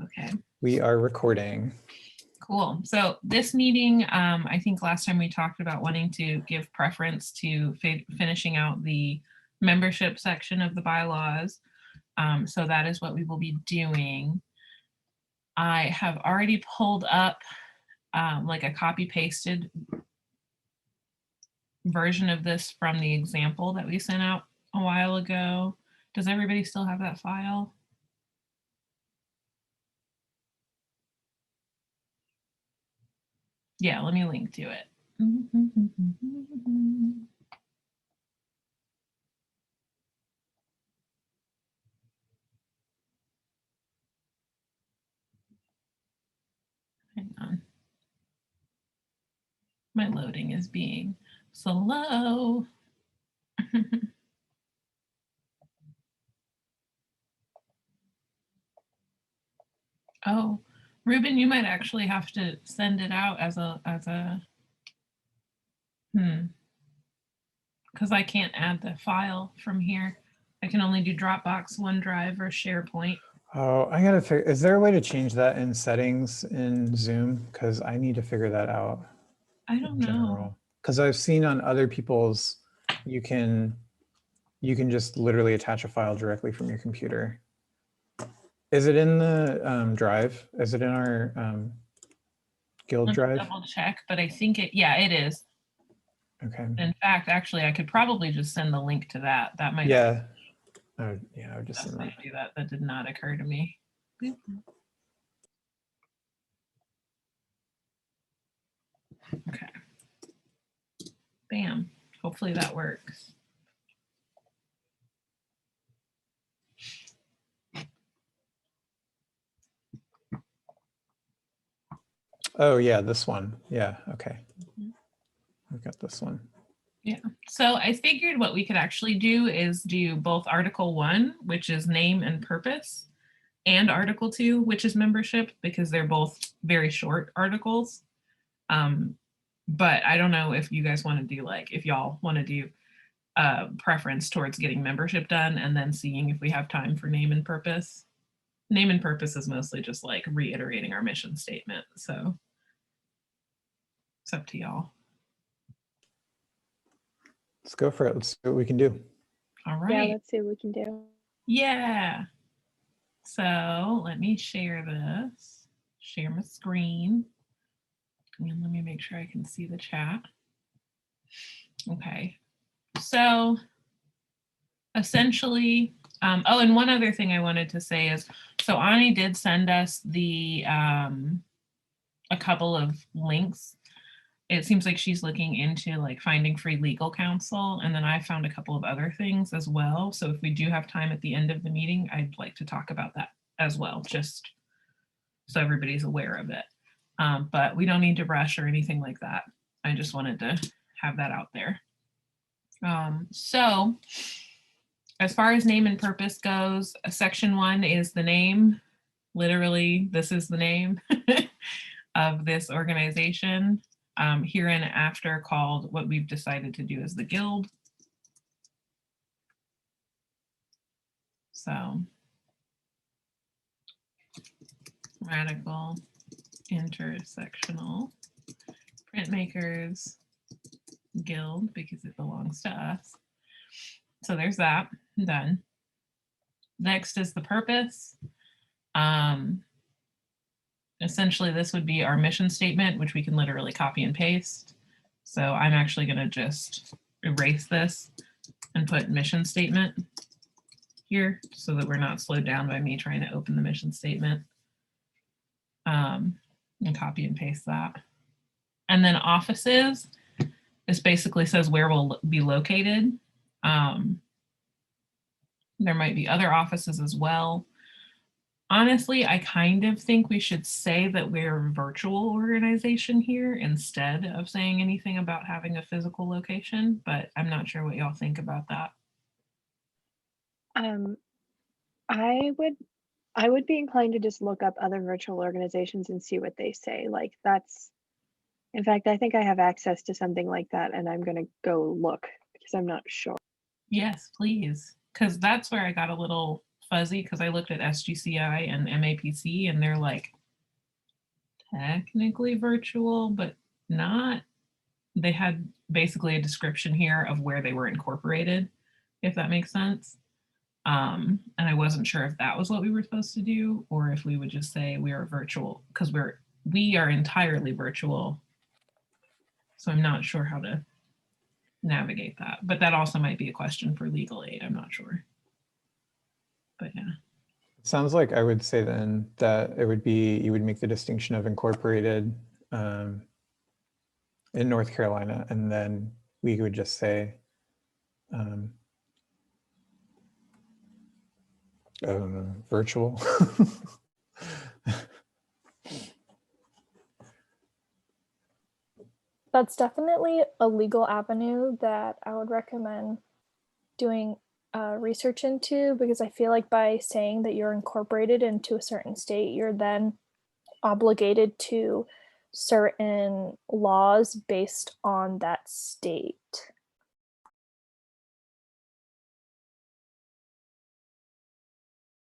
Okay. We are recording. Cool. So this meeting, I think last time we talked about wanting to give preference to finishing out the membership section of the bylaws. So that is what we will be doing. I have already pulled up like a copy pasted version of this from the example that we sent out a while ago. Does everybody still have that file? Yeah, let me link to it. Hang on. My loading is being slow. Oh, Ruben, you might actually have to send it out as a because I can't add the file from here. I can only do Dropbox, OneDrive, or SharePoint. Oh, I gotta figure, is there a way to change that in settings in Zoom? Because I need to figure that out. I don't know. Because I've seen on other people's, you can just literally attach a file directly from your computer. Is it in the drive? Is it in our Guild Let me drive? double check, but I think yeah, it is. Okay. In fact, actually, I could probably just send the link to that. That might. Yeah. Yeah, I would just send that. Do that. That did not occur to me. Okay. Bam. Hopefully that works. Oh yeah, this one. Yeah, okay. I've got this one. Yeah, so I figured what we could actually do is do both Article 1, which is name and purpose, and Article 2, which is membership, because they're both very short articles. But I don't know if you guys want to do if y'all want to do preference towards getting membership done and then seeing if we have time for name and purpose. Name and purpose is mostly just reiterating our mission statement. So it's up to y'all. Let's go for it. Let's see what we can do. All right. Yeah, let's see what we can do. Yeah. So let me share this. Share my screen. And let me make sure I can see the chat. Okay. So essentially, oh, and one other thing I wanted to say is, so Ani did send us the a couple of links. It seems like she's looking into finding free legal counsel, and then I found a couple of other things as well. So if we do have time at the end of the meeting, I'd like to talk about that as well, just so everybody's aware of it. But we don't need to rush or anything like that. I just wanted to have that out there. So as far as name and purpose goes, section 1 is the name. Literally, this is the name of this organization. Hereinafter called what we've decided to do as the Guild. So Radical Intersectional Printmakers Guild, because it belongs to us. So there's that done. Next is the purpose. Essentially, this would be our mission statement, which we can literally copy and paste. So I'm actually going to just erase this and put mission statement here so that we're not slowed down by me trying to open the mission statement. And copy and paste that. And then offices, this basically says where we'll be located. There might be other offices as well. Honestly, I kind of think we should say that we're a virtual organization here instead of saying anything about having a physical location, but I'm not sure what y'all think about that. I would be inclined to just look up other virtual organizations and see what they say. In fact, I think I have access to something like that, and I'm going to go look because I'm not sure. Yes, please, because that's where I got a little fuzzy because I looked at SGCI and MAPC and they're like technically virtual, but not. They had basically a description here of where they were incorporated, if that makes sense. And I wasn't sure if that was what we were supposed to do or if we would just say we are virtual because we are entirely virtual. So I'm not sure how to navigate that, but that also might be a question for legal aid. I'm not sure. But yeah. Sounds like I would say then that it would be, you would make the distinction of incorporated in North Carolina, and then we would just say, virtual. That's definitely a legal avenue that I would recommend doing research into, because I feel like by saying that you're incorporated into a certain state, you're then obligated to certain laws based on that state.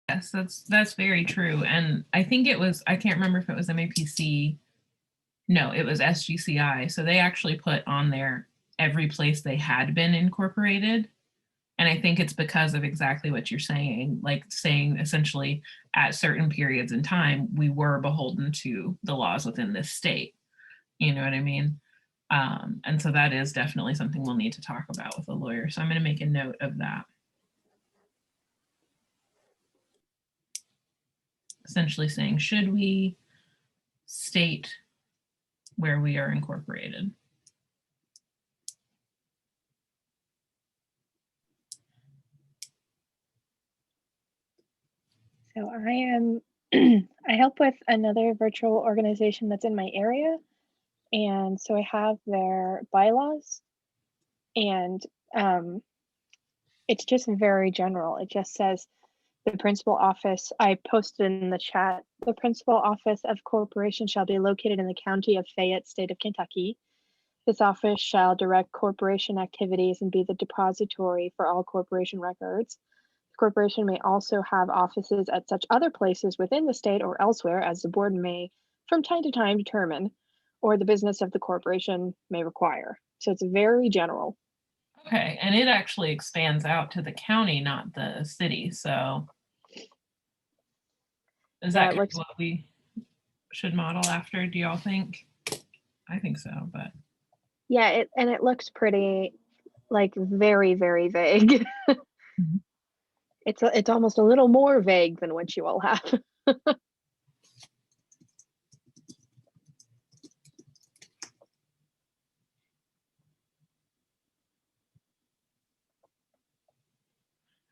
Yes, that's very true. And I think it was, I can't remember if it was MAPC. No, it was SGCI. So they actually put on there every place they had been incorporated. And I think it's because of exactly what you're saying, like saying essentially at certain periods in time, we were beholden to the laws within this state. You know what I mean? And so that is definitely something we'll need to talk about with a lawyer. So I'm going to make a note of that. Essentially saying, should we state where we are incorporated? So I am, I help with another virtual organization that's in my area. And so I have their bylaws, and it's just very general. It just says the principal office, I posted in the chat, the principal office of corporation shall be located in the county of Fayette, state of Kentucky. This office shall direct corporation activities and be the depository for all corporation records. The corporation may also have offices at such other places within the state or elsewhere as the board may from time to time determine, or the business of the corporation may require. So it's very general. Okay, and it actually expands out to the county, not the city. So is that kind of what we should model after, do y'all think? I think so, but. Yeah, it looks pretty, like, very, very vague. Mhm. It's almost a little more vague than what you all have.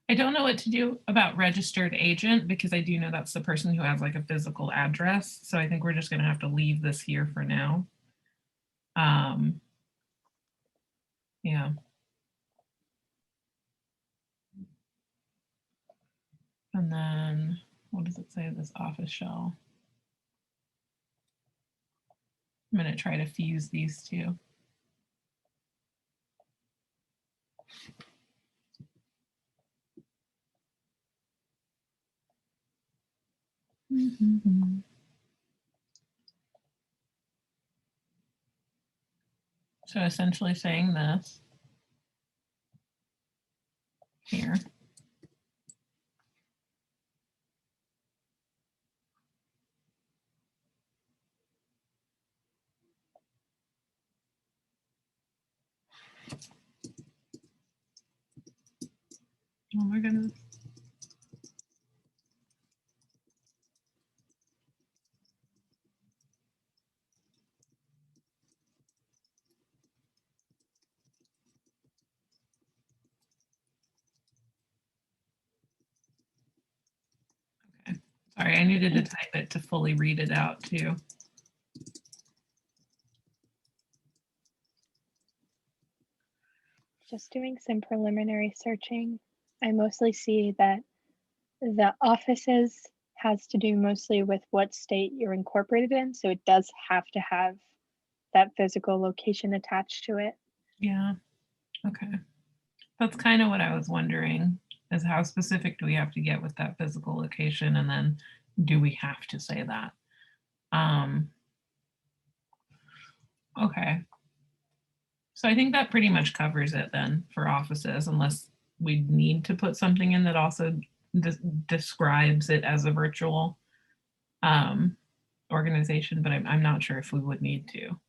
I don't know what to do about registered agent because I do know that's the person who has like a physical address. So I think we're just going to have to leave this here for now. Yeah. And then what does it say? This office shell. I'm going to try to fuse these two. Mm-hmm. So essentially saying this here. Oh my goodness. Okay. Sorry, I needed to type it to fully read it out too. Just doing some preliminary searching. I mostly see that the offices has to do mostly with what state you're incorporated in. So it does have to have that physical location attached to it. Yeah. Okay. That's kind of what I was wondering is how specific do we have to get with that physical location, and then do we have to say that? Okay. So I think that pretty much covers it then for offices, unless we need to put something in that also describes it as a virtual organization, but I'm not sure if we would need to.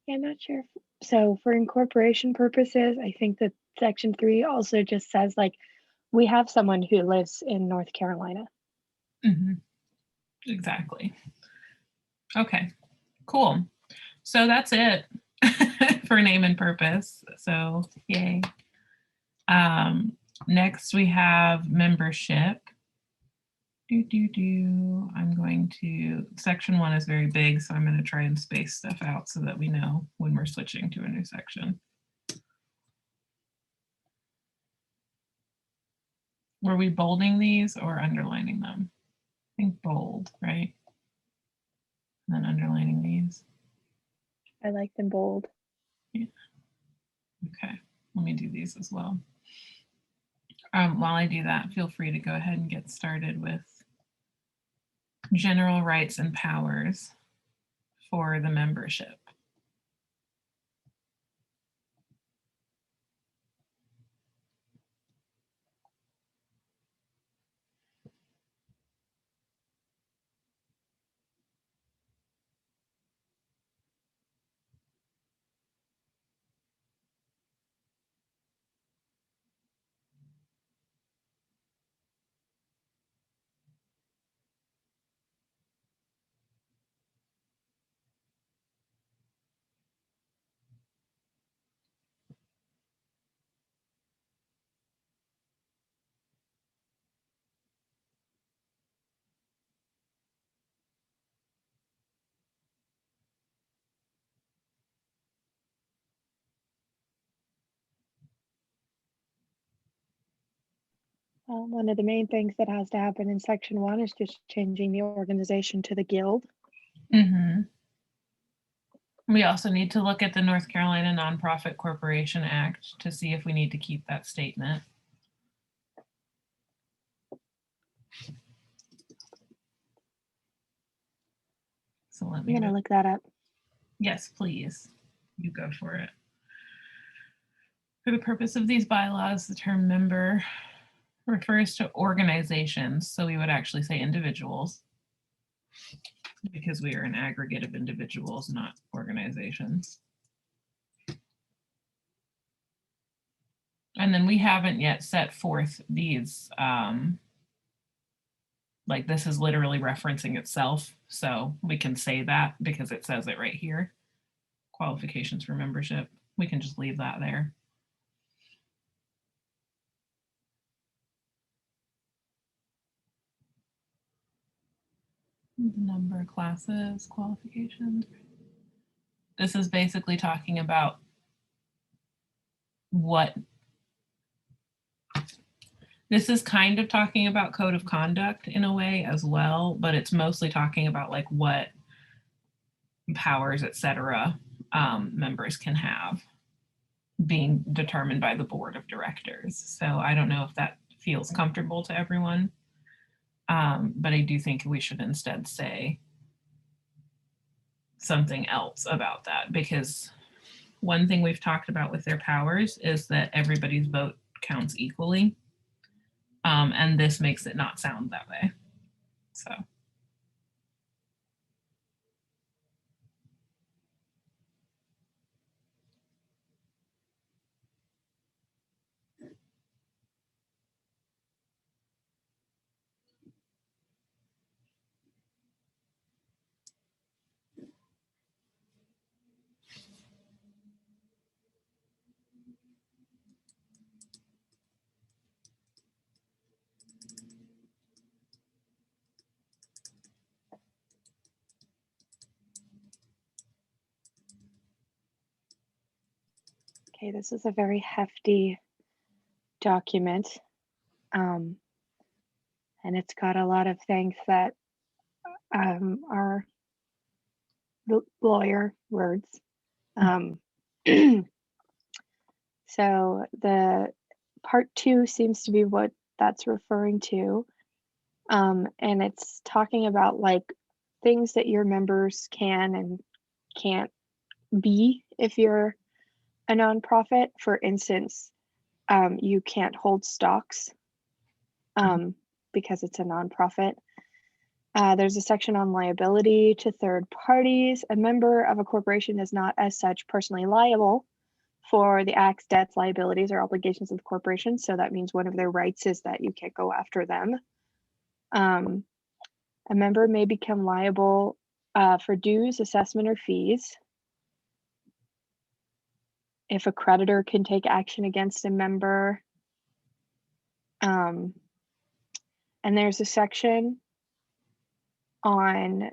Yeah, I'm not sure. So for incorporation purposes, I think that section 3 also just says like, we have someone who lives in North Carolina. Exactly. Okay, cool. So that's it for name and purpose. So yay. Next we have membership. I'm going to, section 1 is very big, so I'm going to try and space stuff out so that we know when we're switching to a new section. Were we bolding these or underlining them? I think bold, right? And then underlining these. I like them bold. Yeah. Okay, let me do these as well. While I do that, feel free to go ahead and get started with general rights and powers for the membership. One of the main things that has to happen in section 1 is just changing the organization to the guild. We also need to look at the North Carolina Nonprofit Corporation Act to see if we need to keep that statement. So let I'm me gonna look that up. Yes, please. You go for it. For the purpose of these bylaws, the term member refers to organizations. So we would actually say individuals, because we are an aggregate of individuals, not organizations. And then we haven't yet set forth these, like this is literally referencing itself. So we can say that because it says it right here. Qualifications for membership. We can just leave that there. Number, classes, qualifications. This is basically talking about what, this is kind of talking about code of conduct in a way as well, but it's mostly talking about like what powers, etc., members can have being determined by the board of directors. So I don't know if that feels comfortable to everyone, but I do think we should instead say something else about that, because one thing we've talked about with their powers is that everybody's vote counts equally. And this makes it not sound that way. So. Okay, this is a very hefty document. And it's got a lot of things that are the lawyer words. So the Part 2 seems to be what that's referring to. And it's talking about like things that your members can and can't be if you're a nonprofit. For instance, you can't hold stocks because it's a nonprofit. There's a section on liability to third parties. A member of a corporation is not as such personally liable for the acts, debts, liabilities, or obligations of the corporation. So that means one of their rights is that you can't go after them. A member may become liable for dues, assessment, or fees. If a creditor can take action against a member. And there's a section on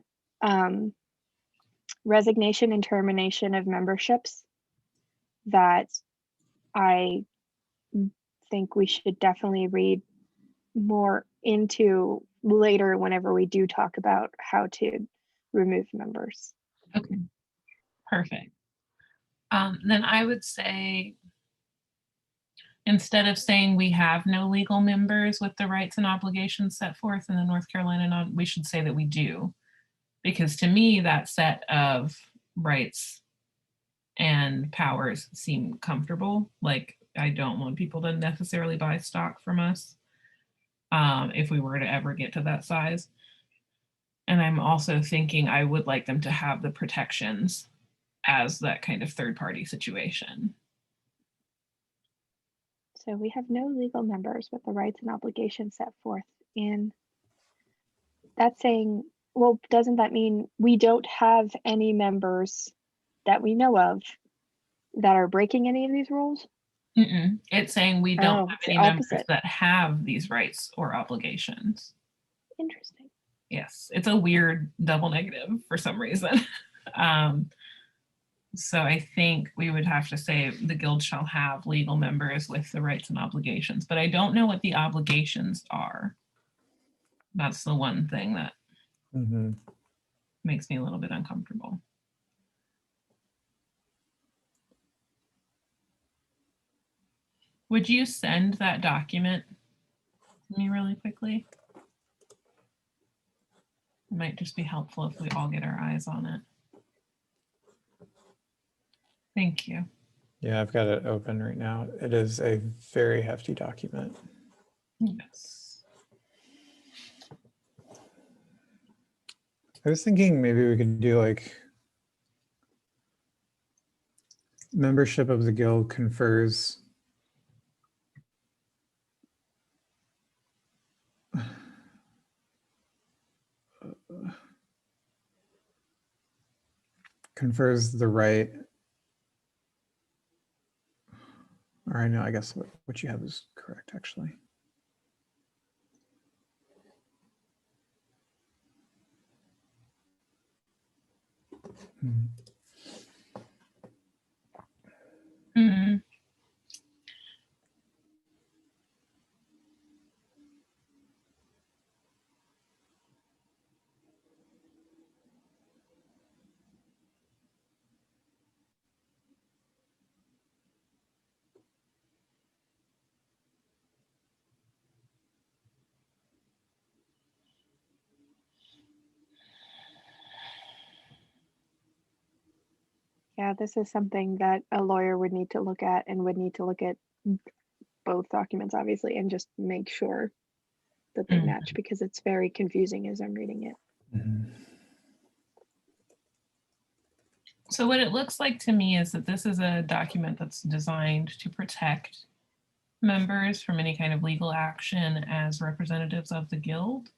resignation and termination of memberships that I think we should definitely read more into later whenever we do talk about how to remove members. Okay, perfect. Then I would say, instead of saying we have no legal members with the rights and obligations set forth in the North Carolina, we should say that we do. Because to me, that set of rights and powers seem comfortable. Like, I don't want people to necessarily buy stock from us if we were to ever get to that size. And I'm also thinking I would like them to have the protections as that kind of third-party situation. So we have no legal members with the rights and obligations set forth in. That's saying, well, doesn't that mean we don't have any members that we know of that are breaking any of these rules? It's saying we don't have it's the any members opposite. that have these rights or obligations. Interesting. Yes, it's a weird double negative for some reason. So I think we would have to say the guild shall have legal members with the rights and obligations, but I don't know what the obligations are. That's the one thing that makes me a little bit uncomfortable. Would you send that document to me really quickly? It might just be helpful if we all get our eyes on it. Thank you. Yeah, I've got it open right now. It is a very hefty document. Yes. I was thinking maybe we could do like membership of the guild confers the right, or I know, I guess what you have is correct actually. Yeah, this is something that a lawyer would need to look at and would need to look at both documents, obviously, and just make sure that they match because it's very confusing as I'm reading it. So what it looks like to me is that this is a document that's designed to protect members from any kind of legal action as representatives of the guild.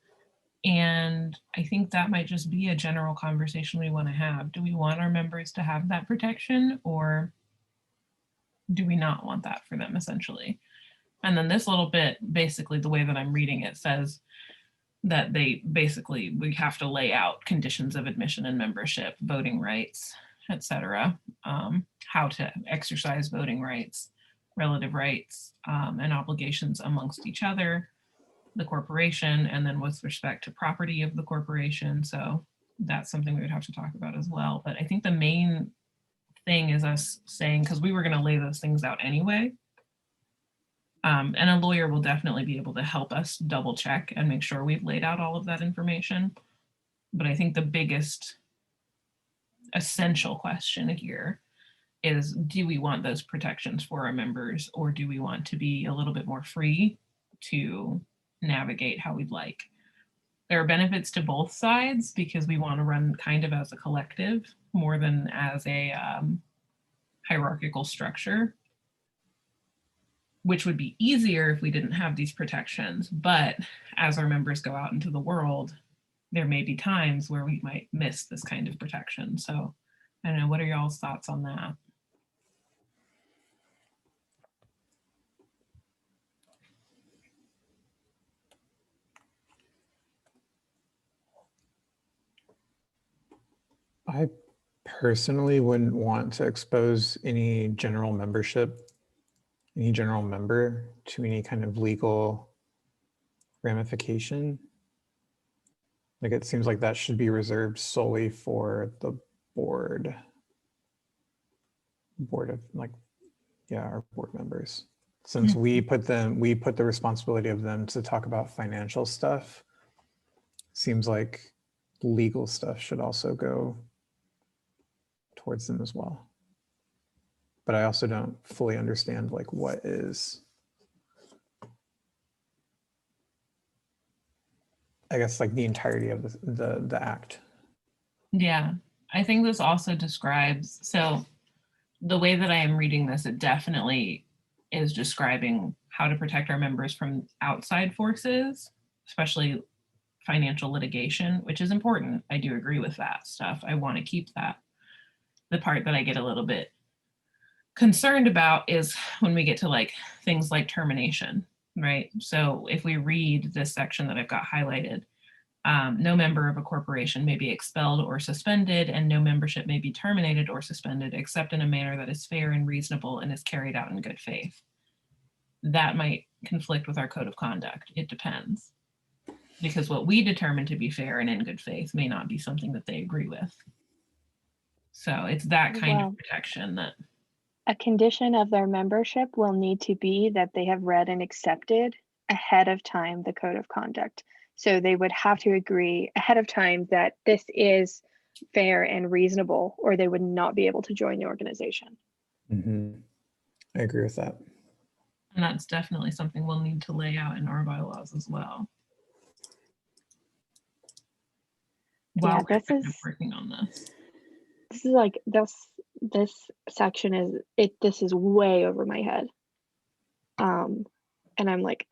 And I think that might just be a general conversation we want to have. Do we want our members to have that protection, or do we not want that for them, essentially? And then this little bit, basically the way that I'm reading it, says that we have to lay out conditions of admission and membership, voting rights, etc., how to exercise voting rights, relative rights, and obligations amongst each other, the corporation, and then with respect to property of the corporation. So that's something we would have to talk about as well. But I think the main thing is us saying, because we were going to lay those things out anyway, And a lawyer will definitely be able to help us double check and make sure we've laid out all of that information. But I think the biggest essential question here is, do we want those protections for our members, or do we want to be a little bit more free to navigate how we'd like? There are benefits to both sides because we want to run kind of as a collective more than as a hierarchical structure, which would be easier if we didn't have these protections. But as our members go out into the world, there may be times where we might miss this kind of protection. So I don't know, what are y'all's thoughts on that? I personally wouldn't want to expose any general member to any kind of legal ramification. Like, it seems like that should be reserved solely for the board of, like, yeah, our board members. Since we put the responsibility of them to talk about financial stuff, seems like legal stuff should also go towards them as well. But I also don't fully understand like what is, I guess, like the entirety of the act. Yeah, I think this also describes, so the way that I am reading this, it definitely is describing how to protect our members from outside forces, especially financial litigation, which is important. I do agree with that stuff. I want to keep that. The part that I get a little bit concerned about is when we get to like things like termination, right? So if we read this section that I've got highlighted, no member of a corporation may be expelled or suspended, and no membership may be terminated or suspended except in a manner that is fair and reasonable and is carried out in good faith. That might conflict with our code of conduct. It depends. Because what we determine to be fair and in good faith may not be something that they agree with. So it's that kind of protection that. A condition of their membership will need to be that they have read and accepted ahead of time the code of conduct. So they would have to agree ahead of time that this is fair and reasonable, or they would not be able to join the organization. Mm-hmm. I agree with that. And that's definitely something we'll need to lay out in our bylaws as well. While Yeah, we're working on this. This is like this section is this is way over my head. And I'm like,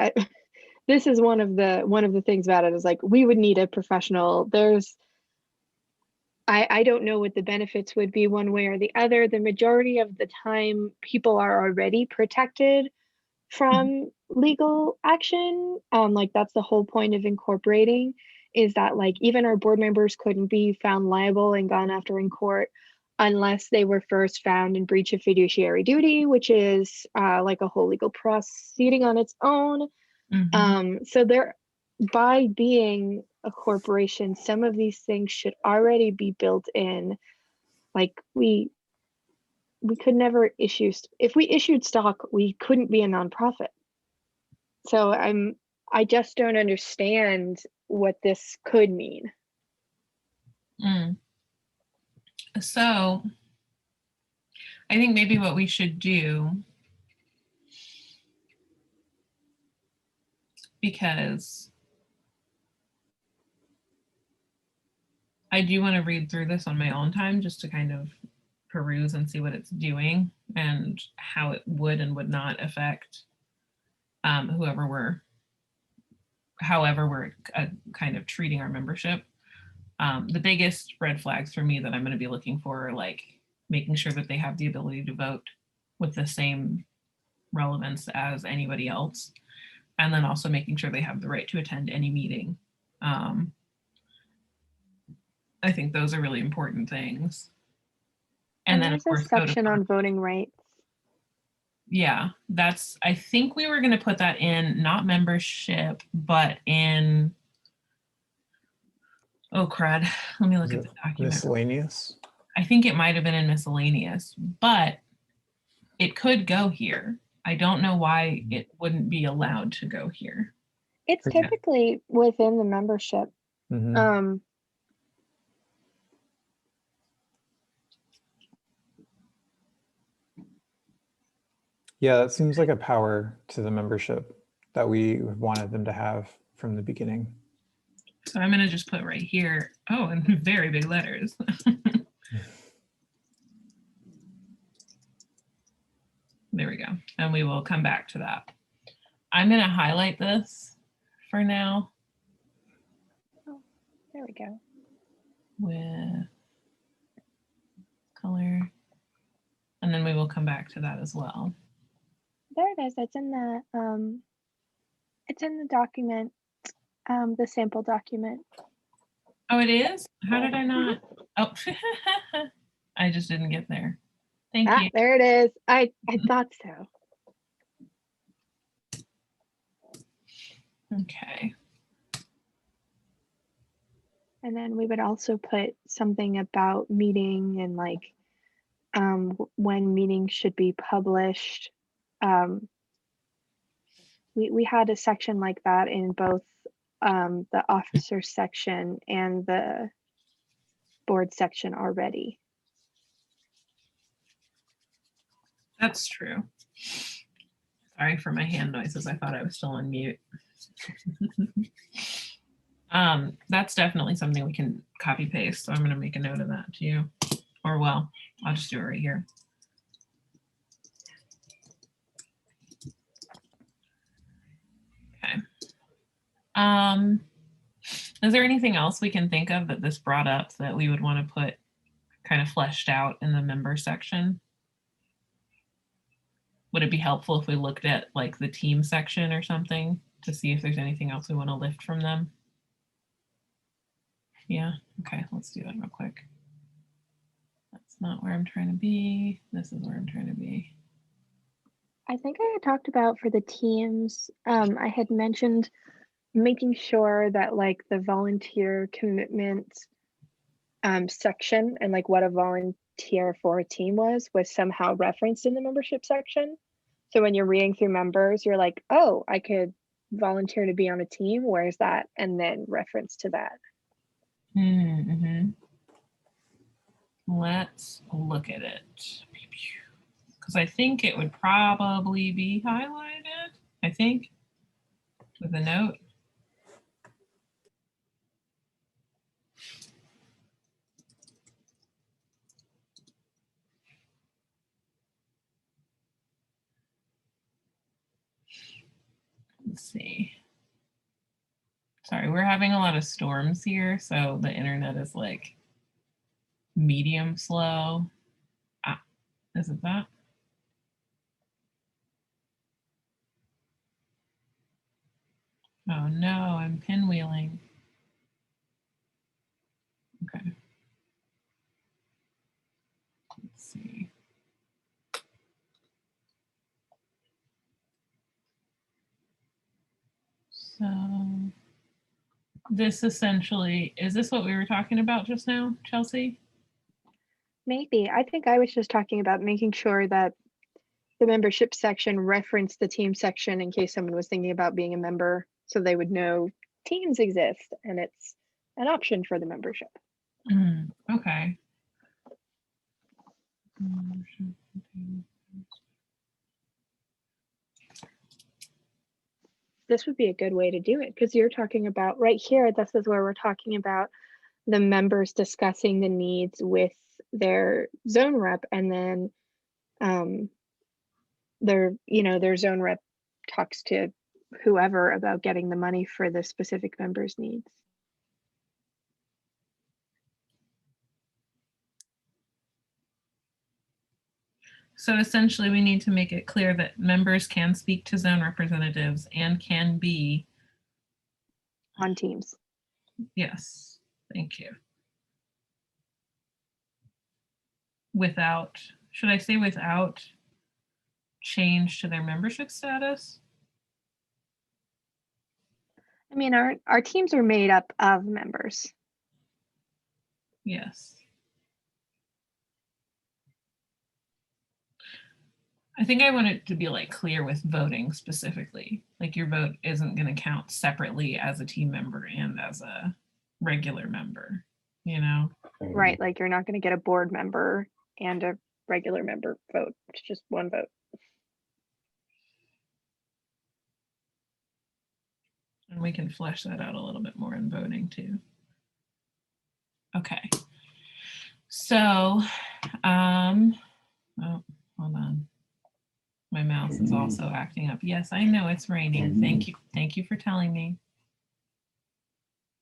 this is one of the things about it is like, we would need a professional. I don't know what the benefits would be one way or the other. The majority of the time people are already protected from legal action. Like that's the whole point of incorporating, is that like even our board members couldn't be found liable and gone after in court unless they were first found in breach of fiduciary duty, which is like a whole legal proceeding on its own. So there, by being a corporation, some of these things should already be built in. Like we could never issue, if we issued stock, we couldn't be a nonprofit. So I just don't understand what this could mean. So I think maybe what we should do, because I do want to read through this on my own time just to kind of peruse and see what it's doing and how it would and would not affect however we're kind of treating our membership. The biggest red flags for me that I'm going to be looking for are like making sure that they have the ability to vote with the same relevance as anybody else. And then also making sure they have the right to attend any meeting. I think those are really important things. And then of there's course, a section on voting rights. Yeah, I think we were going to put that in not membership, but in, oh crud, let me look at the document. Miscellaneous? I think it might have been in miscellaneous, but it could go here. I don't know why it wouldn't be allowed to go here. It's Okay. typically within the membership. Mhm. Yeah, that seems like a power to the membership that we wanted them to have from the beginning. So I'm going to just put right here, oh, in very big letters. There we go. And we will come back to that. I'm going to highlight this for now There we go. with color. And then we will come back to that as well. There it is. It's in the document, the sample document. Oh, it is? How did I not? Oh, I just didn't get there. Thank you. There it is. I thought so. Okay. And then we would also put something about meeting and like when meetings should be published. We had a section like that in both the officer section and the board section already. That's true. Sorry for my hand noises. I thought I was still on mute. That's definitely something we can copy paste. So I'm going to make a note of that too. Or well, I'll just do it right here. Okay. Is there anything else we can think of that this brought up that we would want to put kind of fleshed out in the member section? Would it be helpful if we looked at like the team section or something to see if there's anything else we want to lift from them? Yeah, okay, let's do that real quick. That's not where I'm trying to be. This is where I'm trying to be. I think I had talked about for the teams, I had mentioned making sure that like the volunteer commitment section and like what a volunteer for a team was somehow referenced in the membership section. So when you're reading through members, you're like, oh, I could volunteer to be on a team. Where's that? And then reference to that. Mm-hmm. Let's look at it. Because I think it would probably be highlighted, I think, with a note. Let's see. Sorry, we're having a lot of storms here, so the internet is like medium slow. Ah, is it that? Oh no, I'm pinwheeling. Okay. Let's see. So this essentially, is this what we were talking about just now, Chelsea? Maybe. I think I was just talking about making sure that the membership section referenced the team section in case someone was thinking about being a member, so they would know teams exist and it's an option for the membership. Okay. This would be a good way to do it because you're talking about right here, this is where we're talking about the members discussing the needs with their zone rep, and then their zone rep talks to whoever about getting the money for the specific member's needs. So essentially, we need to make it clear that members can speak to zone representatives and can be On teams. Yes, thank you. Without, should I say without change to their membership status? I mean, our teams are made up of members. Yes. I think I want it to be like clear with voting specifically. Like your vote isn't going to count separately as a team member and as a regular member, you know? Right, like you're not going to get a board member and a regular member vote. It's just one vote. And we can flesh that out a little bit more in voting too. Okay. So, oh, hold on. My mouse is also acting up. Yes, I know it's raining. Thank you. Thank you for telling me.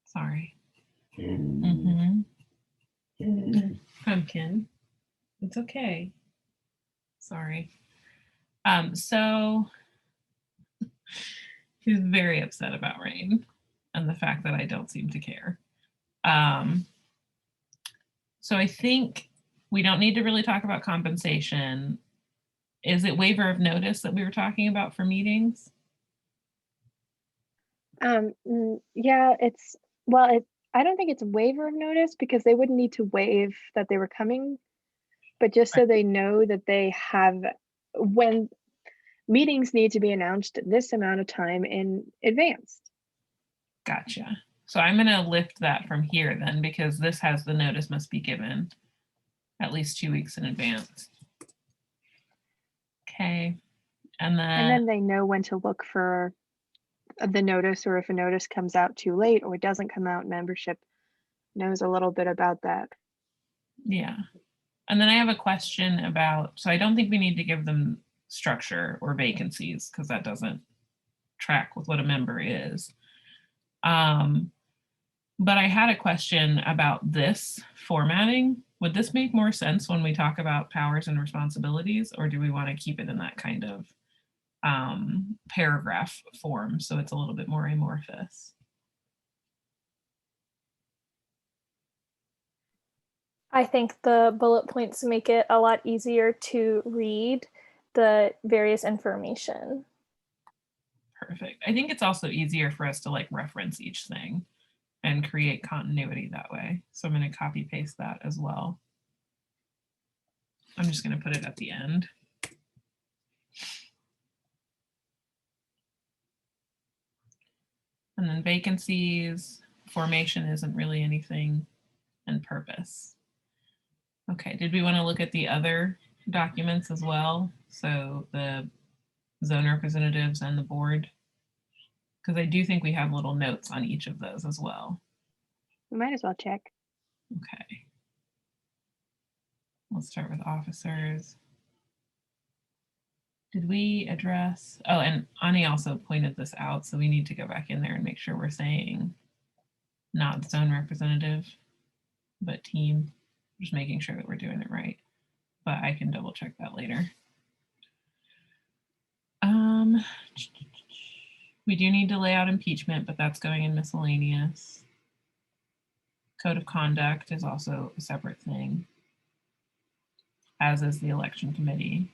Sorry. Pumpkin. It's okay. Sorry. So he's very upset about rain and the fact that I don't seem to care. So I think we don't need to really talk about compensation. Is it waiver of notice that we were talking about for meetings? Yeah, I don't think it's a waiver of notice because they wouldn't need to waive that they were coming, but just so they know that they have, when meetings need to be announced this amount of time in advance. Gotcha. So I'm going to lift that from here then, because this has the notice must be given at least 2 weeks in advance. Okay. And then they know when to look for the notice, or if a notice comes out too late or it doesn't come out, membership knows a little bit about that. Yeah. And then I have a question about, so I don't think we need to give them structure or vacancies because that doesn't track with what a member is. But I had a question about this formatting. Would this make more sense when we talk about powers and responsibilities, or do we want to keep it in that kind of paragraph form so it's a little bit more amorphous? I think the bullet points make it a lot easier to read the various information. Perfect. I think it's also easier for us to like reference each thing and create continuity that way. So I'm going to copy paste that as well. I'm just going to put it at the end. And then vacancies, formation isn't really anything, and purpose. Okay, did we want to look at the other documents as well? So the zone representatives and the board? Because I do think we have little notes on each of those as well. We might as well check. Okay. Let's start with officers. Did we address, oh, and Ani also pointed this out, so we need to go back in there and make sure we're saying not zone representative, but team. Just making sure that we're doing it right, but I can double check that later. We do need to lay out impeachment, but that's going in miscellaneous. Code of conduct is also a separate thing, as is the election committee.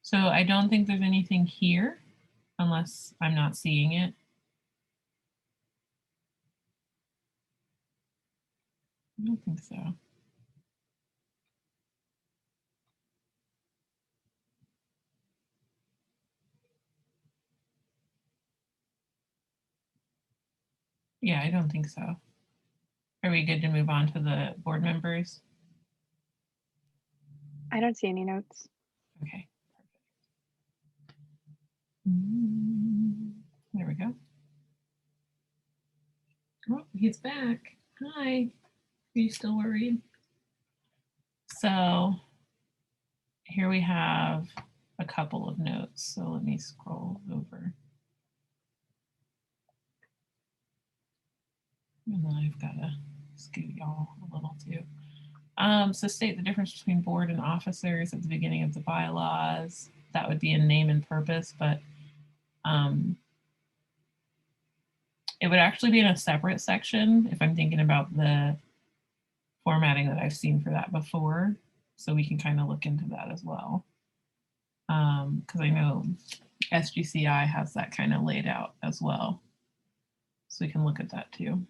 So I don't think there's anything here unless I'm not seeing it. I don't think so. Yeah, I don't think so. Are we good to move on to the board members? I don't see any notes. Okay. There we go. Oh, he's back. Hi. Are you still worried? So here we have a couple of notes. So let me scroll over. And then I've got to scoot y'all a little too. So state the difference between board and officers at the beginning of the bylaws. That would be in name and purpose, but it would actually be in a separate section if I'm thinking about the formatting that I've seen for that before. So we can kind of look into that as well. Because I know SGCI has that kind of laid out as well. So we can look at that too.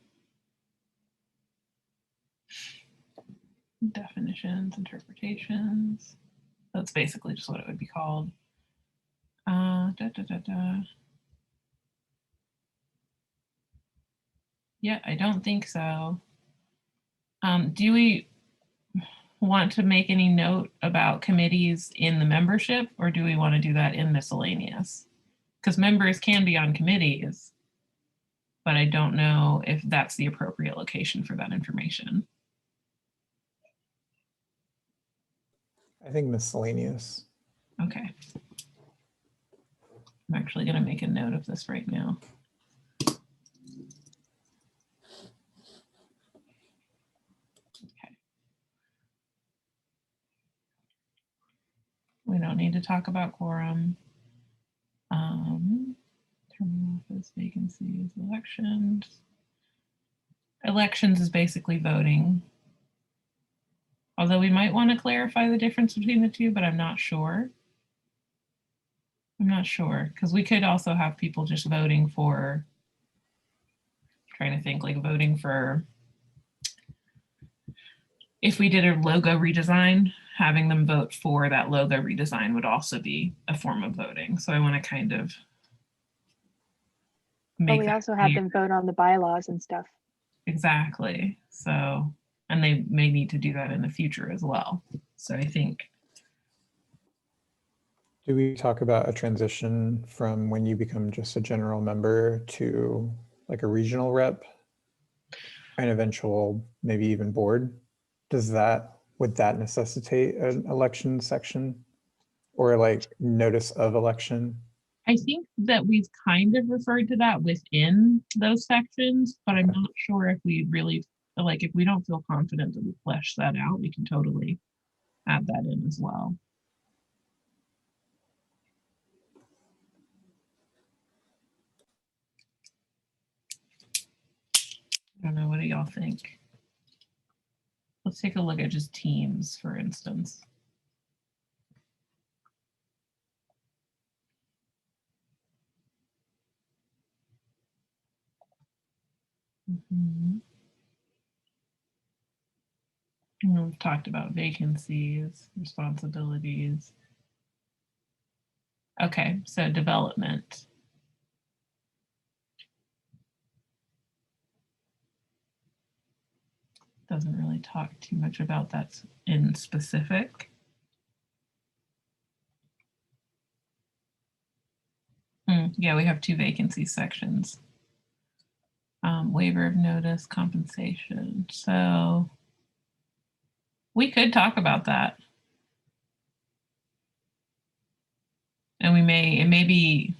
definitions, interpretations. That's basically just what it would be called. Yeah, I don't think so. Do we want to make any note about committees in the membership, or do we want to do that in miscellaneous? Because members can be on committees, but I don't know if that's the appropriate location for that information. I think miscellaneous. Okay. I'm actually going to make a note of this right now. Okay. We don't need to talk about quorum. Term of office, vacancies, elections. Elections is basically voting. Although we might want to clarify the difference between the two, but I'm not sure. I'm not sure, because we could also have people just voting for, trying to think, like voting for, if we did a logo redesign, having them vote for that logo redesign would also be a form of voting. So I want to kind of But make we that also have clear. them vote on the bylaws and stuff. Exactly. So, and they may need to do that in the future as well. So I think, Do we talk about a transition from when you become just a general member to like a regional rep, an eventual maybe even board? Would that necessitate an election section or like notice of election? I think that we've kind of referred to that within those sections, but I'm not sure if we really, like, if we don't feel confident that we flesh that out, we can totally add that in as well. I don't know, what do y'all think? Let's take a look at just teams, for instance. We've talked about vacancies, responsibilities. Okay, so development. Doesn't really talk too much about that in specific. Yeah, we have two vacancy sections. Waiver of notice, compensation. So we could talk about that. And it may be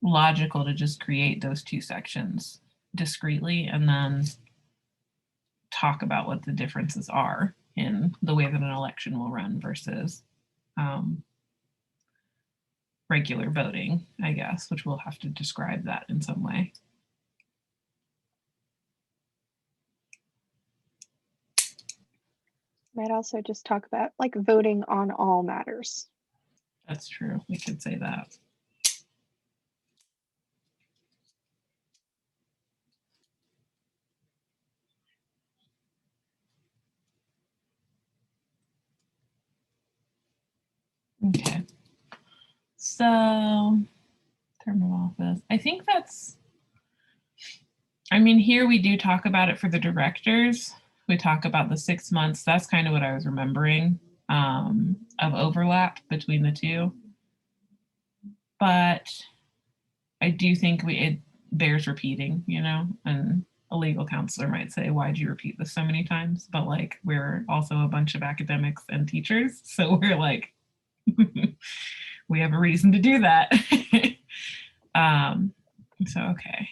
logical to just create those two sections discretely and then talk about what the differences are in the way that an election will run versus regular voting, I guess, which we'll have to describe that in some way. Might also just talk about like voting on all matters. That's true. We could say that. Okay. So, term of office. I think that's, I mean, here we do talk about it for the directors. We talk about the 6 months. That's kind of what I was remembering of overlap between the two. But I do think it bears repeating, you know, and a legal counselor might say, why'd you repeat this so many times? But like, we're also a bunch of academics and teachers. So we're like, we have a reason to do that. So, okay.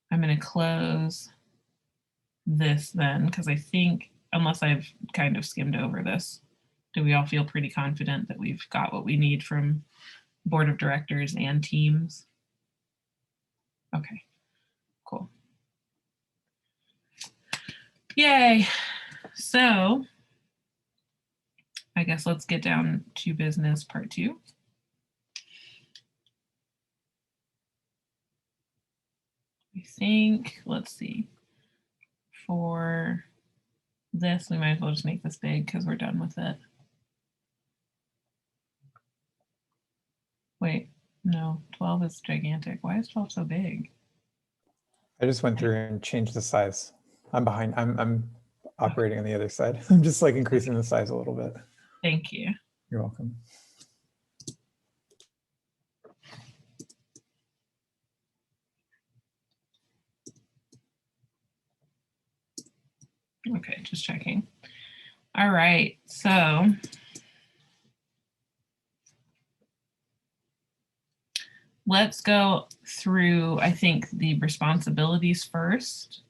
I'm going to close this then, because I think, unless I've kind of skimmed over this, do we all feel pretty confident that we've got what we need from board of directors and teams? Okay, cool. Yay. So I guess let's get down to business part 2. I think, let's see. for this, we might as well just make this big because we're done with it. Wait, no, 12 is gigantic. Why is 12 so big? I just went through and changed the size. I'm behind. I'm operating on the other side. I'm just like increasing the size a little bit. Thank you. You're welcome. Okay, just checking. All right, so let's go through, I think, the responsibilities first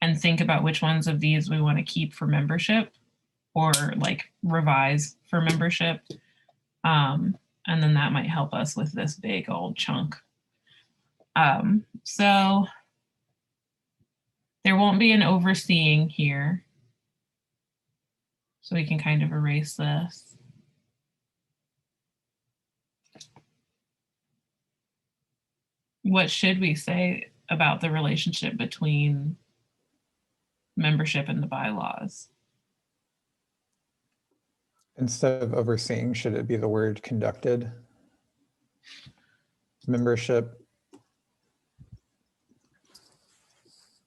and think about which ones of these we want to keep for membership or like revise for membership. And then that might help us with this big old chunk. So there won't be an overseeing here. So we can kind of erase this. What should we say about the relationship between membership and the bylaws? Instead of overseeing, should it be the word conducted? Membership,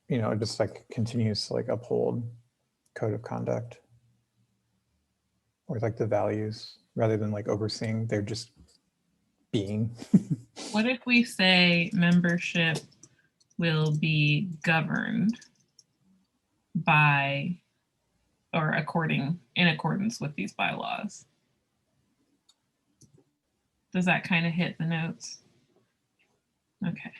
you know, just like continues to like uphold code of conduct or like the values rather than like overseeing, they're just being. What if we say membership will be governed by or in accordance with these bylaws? Does that kind of hit the notes? Okay.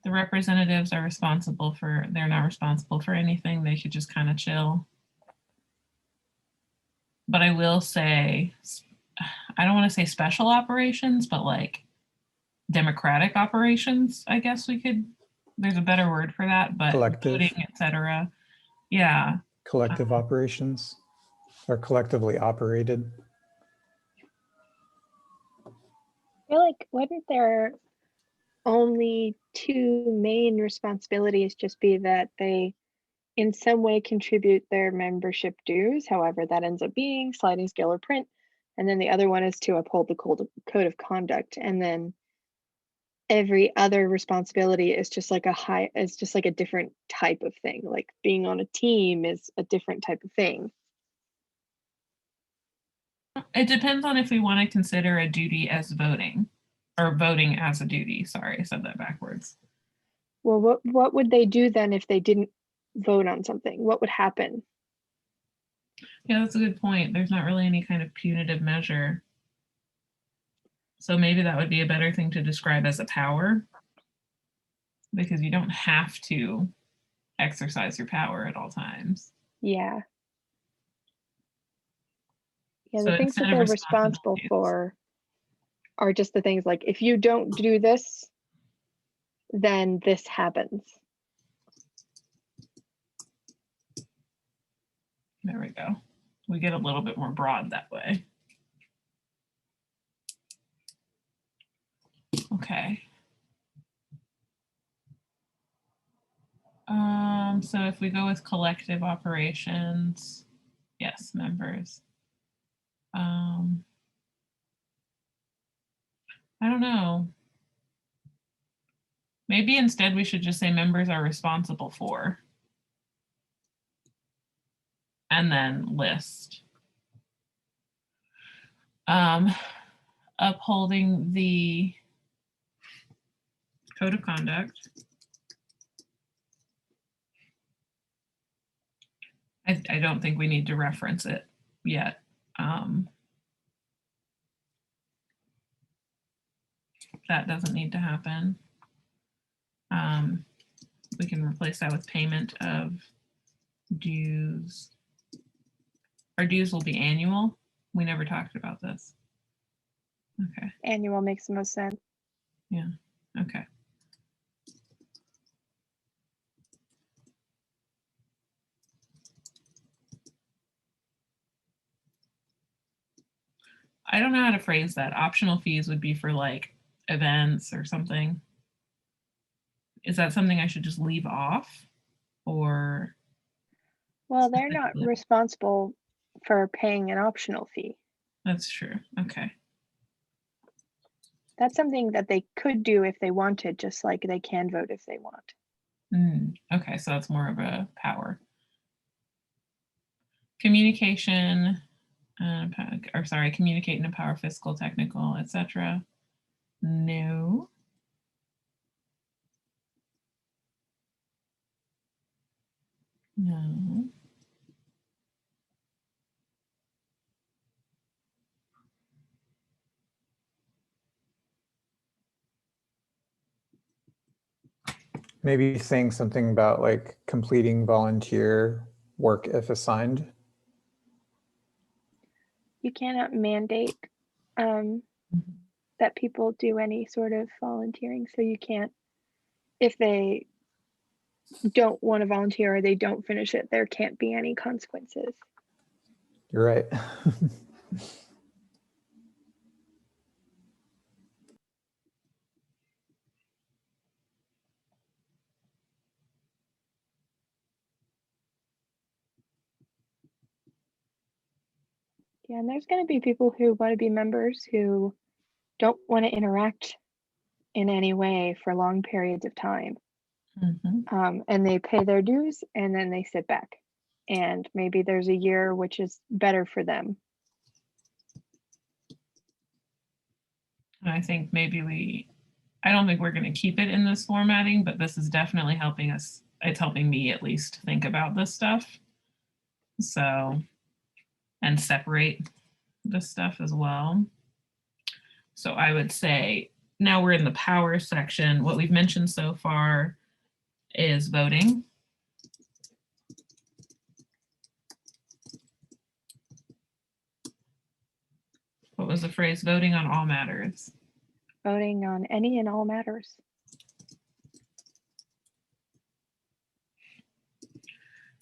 The representatives are responsible for, they're not responsible for anything. They should just kind of chill. But I will say, I don't want to say special operations, but like democratic operations, I guess we could, there's a better word for that, but Collective. voting, etc. Yeah. Collective operations or collectively operated. I feel like wouldn't there only two main responsibilities just be that they in some way contribute their membership dues, however that ends up being sliding scale or print, and then the other one is to uphold the code of conduct, and then every other responsibility is just like a different type of thing, like being on a team is a different type of thing. It depends on if we want to consider a duty as voting or voting as a duty. Sorry, I said that backwards. Well, what would they do then if they didn't vote on something? What would happen? Yeah, that's a good point. There's not really any kind of punitive measure. So maybe that would be a better thing to describe as a power, because you don't have to exercise your power at all times. Yeah. Yeah, So the things that instead of they're responsible responsibilities. for are just the things like, if you don't do this, then this happens. There we go. We get a little bit more broad that way. Okay. So if we go with collective operations, yes, members. I don't know. Maybe instead we should just say members are responsible for, and then list. Upholding the code of conduct. I don't think we need to reference it yet. That doesn't need to happen. We can replace that with payment of dues. Our dues will be annual. We never talked about this. Okay. Annual makes the most sense. Yeah. Okay. I don't know how to phrase that. Optional fees would be for like events or something. Is that something I should just leave off? or Well, they're not specifically? responsible for paying an optional fee. That's true. Okay. That's something that they could do if they wanted, just like they can vote if they want. Okay, so that's more of a power. Communication, or sorry, communicate and empower fiscal, technical, etc. No. No. Maybe saying something about like completing volunteer work if assigned. You cannot mandate that people do any sort of volunteering. So you can't, if they don't want to volunteer or they don't finish it, there can't be any consequences. You're right. Yeah, and there's going to be people who want to be members who don't want to interact in any way for long periods of time. And they pay their dues and then they sit back. And maybe there's a year which is better for them. I think maybe I don't think we're going to keep it in this formatting, but this is definitely helping us. It's helping me at least think about this stuff. So, and separate this stuff as well. So I would say now we're in the power section. What we've mentioned so far is voting. What was the phrase? Voting on all matters. Voting on any and all matters.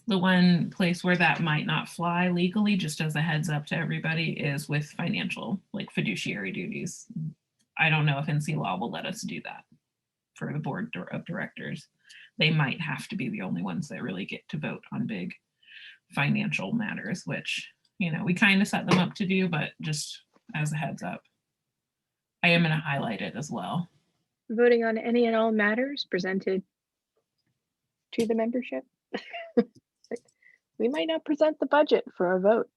The one place where that might not fly legally, just as a heads up to everybody, is with financial, like fiduciary duties. I don't know if NC law will let us do that for the board of directors. They might have to be the only ones that really get to vote on big financial matters, which, you know, we kind of set them up to do, but just as a heads up. I am going to highlight it as well. Voting on any and all matters presented to the membership. We might not present the budget for a vote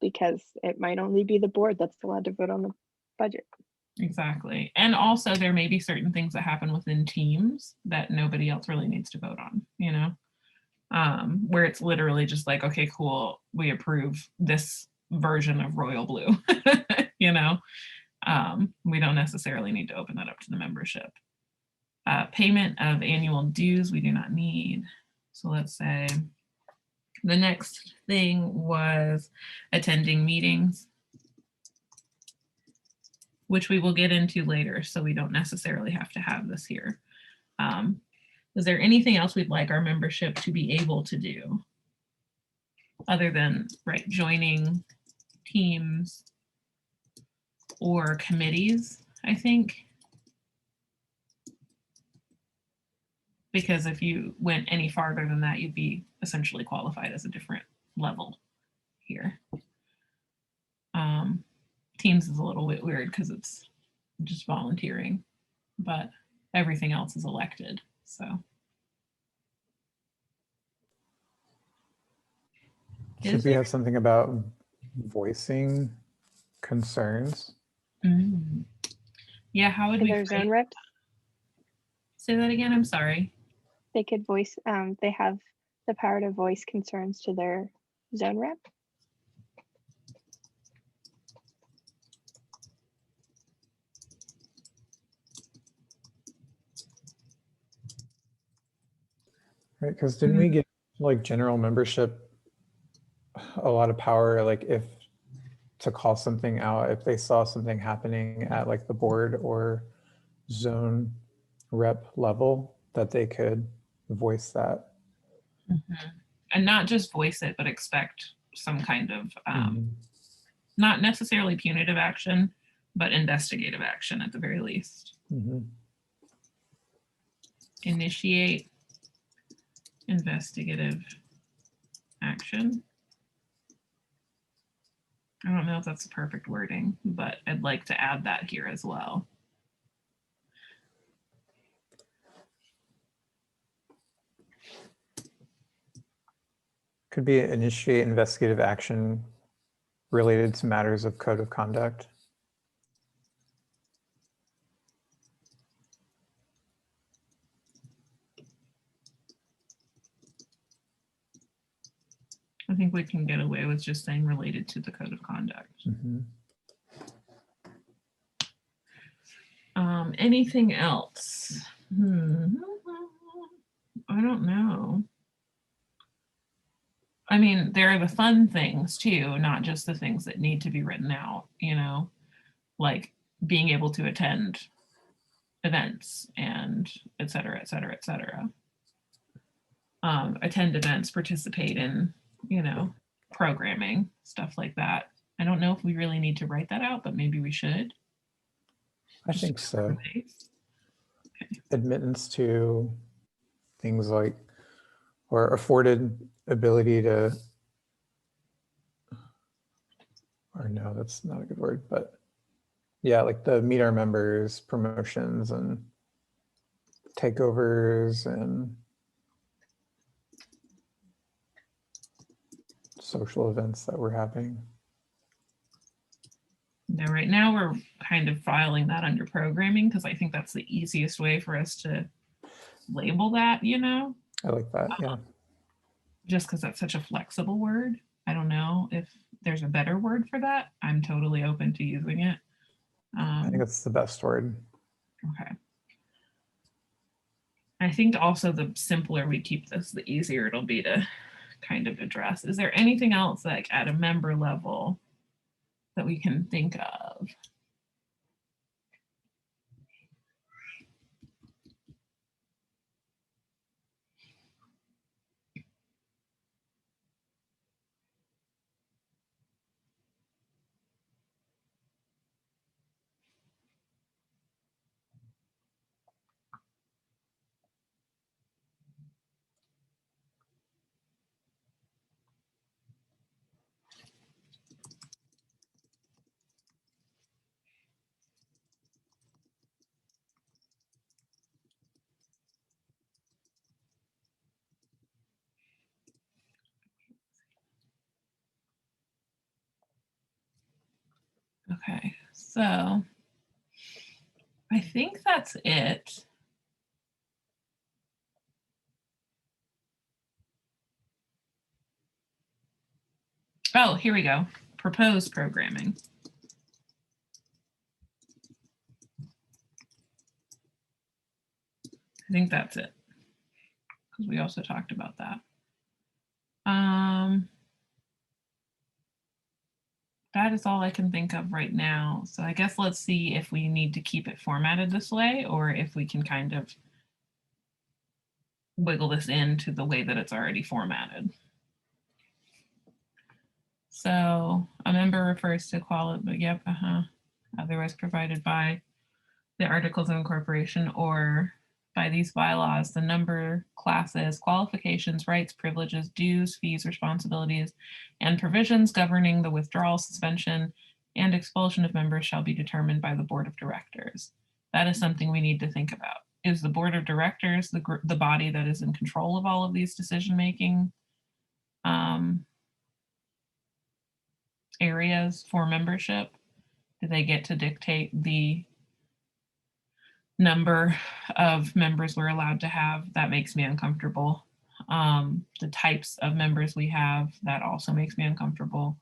because it might only be the board that's allowed to vote on the budget. Exactly. And also there may be certain things that happen within teams that nobody else really needs to vote on, you know, where it's literally just like, okay, cool, we approve this version of Royal Blue, you know, we don't necessarily need to open that up to the membership. Payment of annual dues, we do not need. So let's say the next thing was attending meetings, which we will get into later, so we don't necessarily have to have this here. Is there anything else we'd like our membership to be able to do other than, right, joining teams or committees, I think? Because if you went any farther than that, you'd be essentially qualified as a different level here. Teams is a little bit weird because it's just volunteering, but everything else is elected. So Should we have something about voicing concerns? Yeah, how would To we their zone reps, say that again? I'm sorry. they could voice, they have the power to voice concerns to their zone rep. Right, because didn't we get like general membership a lot of power, like if to call something out if they saw something happening at like the board or zone rep level, that they could voice that. And not just voice it, but expect some kind of not necessarily punitive action, but investigative action at the very least. Initiate investigative action. I don't know if that's the perfect wording, but I'd like to add that here as well. Could be initiate investigative action related to matters of code of conduct. I think we can get away with just saying related to the code of conduct. Mhm. Anything else? I don't know. I mean, there are the fun things too, not just the things that need to be written out, you know, like being able to attend events and et cetera, et cetera, et cetera. Attend events, participate in, you know, programming, stuff like that. I don't know if we really need to write that out, but maybe we should. I think so. Base. Admittance to things like, or afforded ability to, or no, that's not a good word, but yeah, like the meet our members, promotions and takeovers and social events that we're having. Now, right now we're kind of filing that under programming because I think that's the easiest way for us to label that, you know, I like that, yeah. just because that's such a flexible word. I don't know if there's a better word for that. I'm totally open to using it. I think that's the best word. Okay. I think also the simpler we keep this, the easier it'll be to kind of address. Is there anything else like at a member level that we can think of? Okay, so I think that's it. Oh, here we go. Proposed programming. I think that's it, because we also talked about that. That is all I can think of right now. So I guess let's see if we need to keep it formatted this way or if we can kind of wiggle this into the way that it's already formatted. So a member refers to otherwise provided by the Articles of Incorporation or by these bylaws, the number, classes, qualifications, rights, privileges, dues, fees, responsibilities, and provisions governing the withdrawal, suspension, and expulsion of members shall be determined by the Board of Directors. That is something we need to think about. Is the Board of Directors the body that is in control of all of these decision-making areas for membership? Do they get to dictate the number of members we're allowed to have? That makes me uncomfortable. The types of members we have, that also makes me uncomfortable.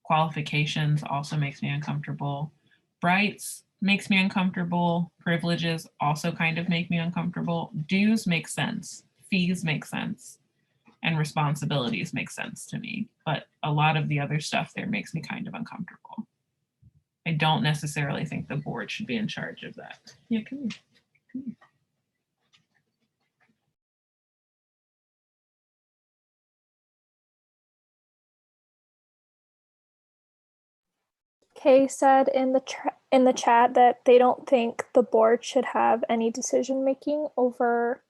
Qualifications also makes me uncomfortable. Rights makes me uncomfortable. Privileges also kind of make me uncomfortable. Dues make sense. Fees make sense. And responsibilities make sense to me. But a lot of the other stuff there makes me kind of uncomfortable. I don't necessarily think the board should be in charge of that. Yeah, come here. Come here. Kay said in the chat that they don't think the board should have any decision making over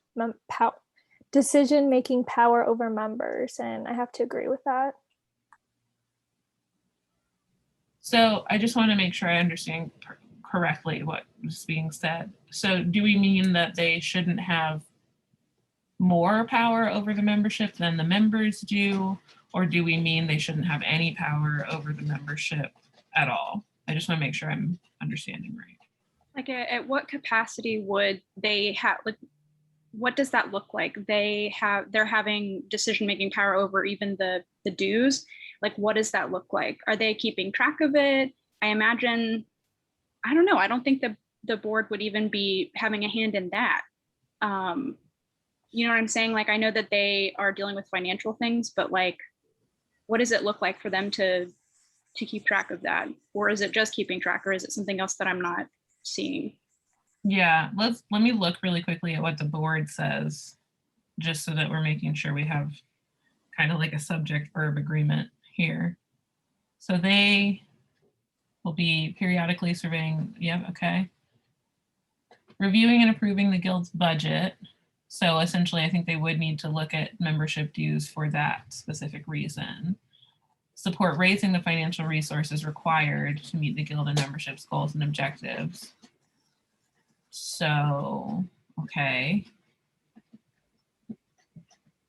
decision-making power over members, and I have to agree with that. So I just want to make sure I understand correctly what was being said. So do we mean that they shouldn't have more power over the membership than the members do? Or do we mean they shouldn't have any power over the membership at all? I just want to make sure I'm understanding right. Like at what capacity would they have, like, what does that look like? They're having decision-making power over even the dues. Like, what does that look like? Are they keeping track of it? I imagine, I don't know. I don't think the board would even be having a hand in that. You know what I'm saying? Like, I know that they are dealing with financial things, but like, what does it look like for them to keep track of that? Or is it just keeping track, or is it something else that I'm not seeing? Yeah, let me look really quickly at what the board says, just so that we're making sure we have kind of like a subject verb agreement here. So they will be periodically surveying, yeah, okay. Reviewing and approving the guild's budget. So essentially, I think they would need to look at membership dues for that specific reason. Support raising the financial resources required to meet the guild and membership's goals and objectives. So, okay.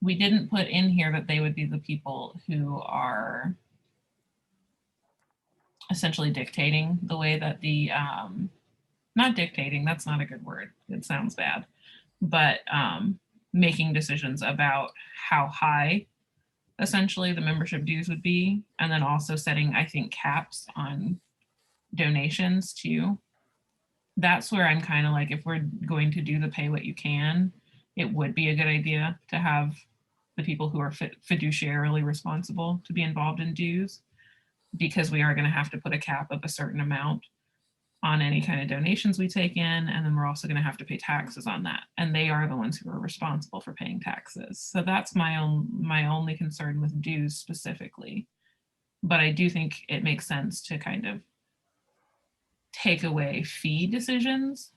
We didn't put in here that they would be the people who are essentially dictating the way that the, not dictating, that's not a good word. It sounds bad, but making decisions about how high essentially the membership dues would be. And then also setting, I think, caps on donations too. That's where I'm kind of like, if we're going to do the pay what you can, it would be a good idea to have the people who are fiduciarily responsible to be involved in dues, because we are going to have to put a cap of a certain amount on any kind of donations we take in. And then we're also going to have to pay taxes on that. And they are the ones who are responsible for paying taxes. So that's my only concern with dues specifically. But I do think it makes sense to kind of take away fee decisions,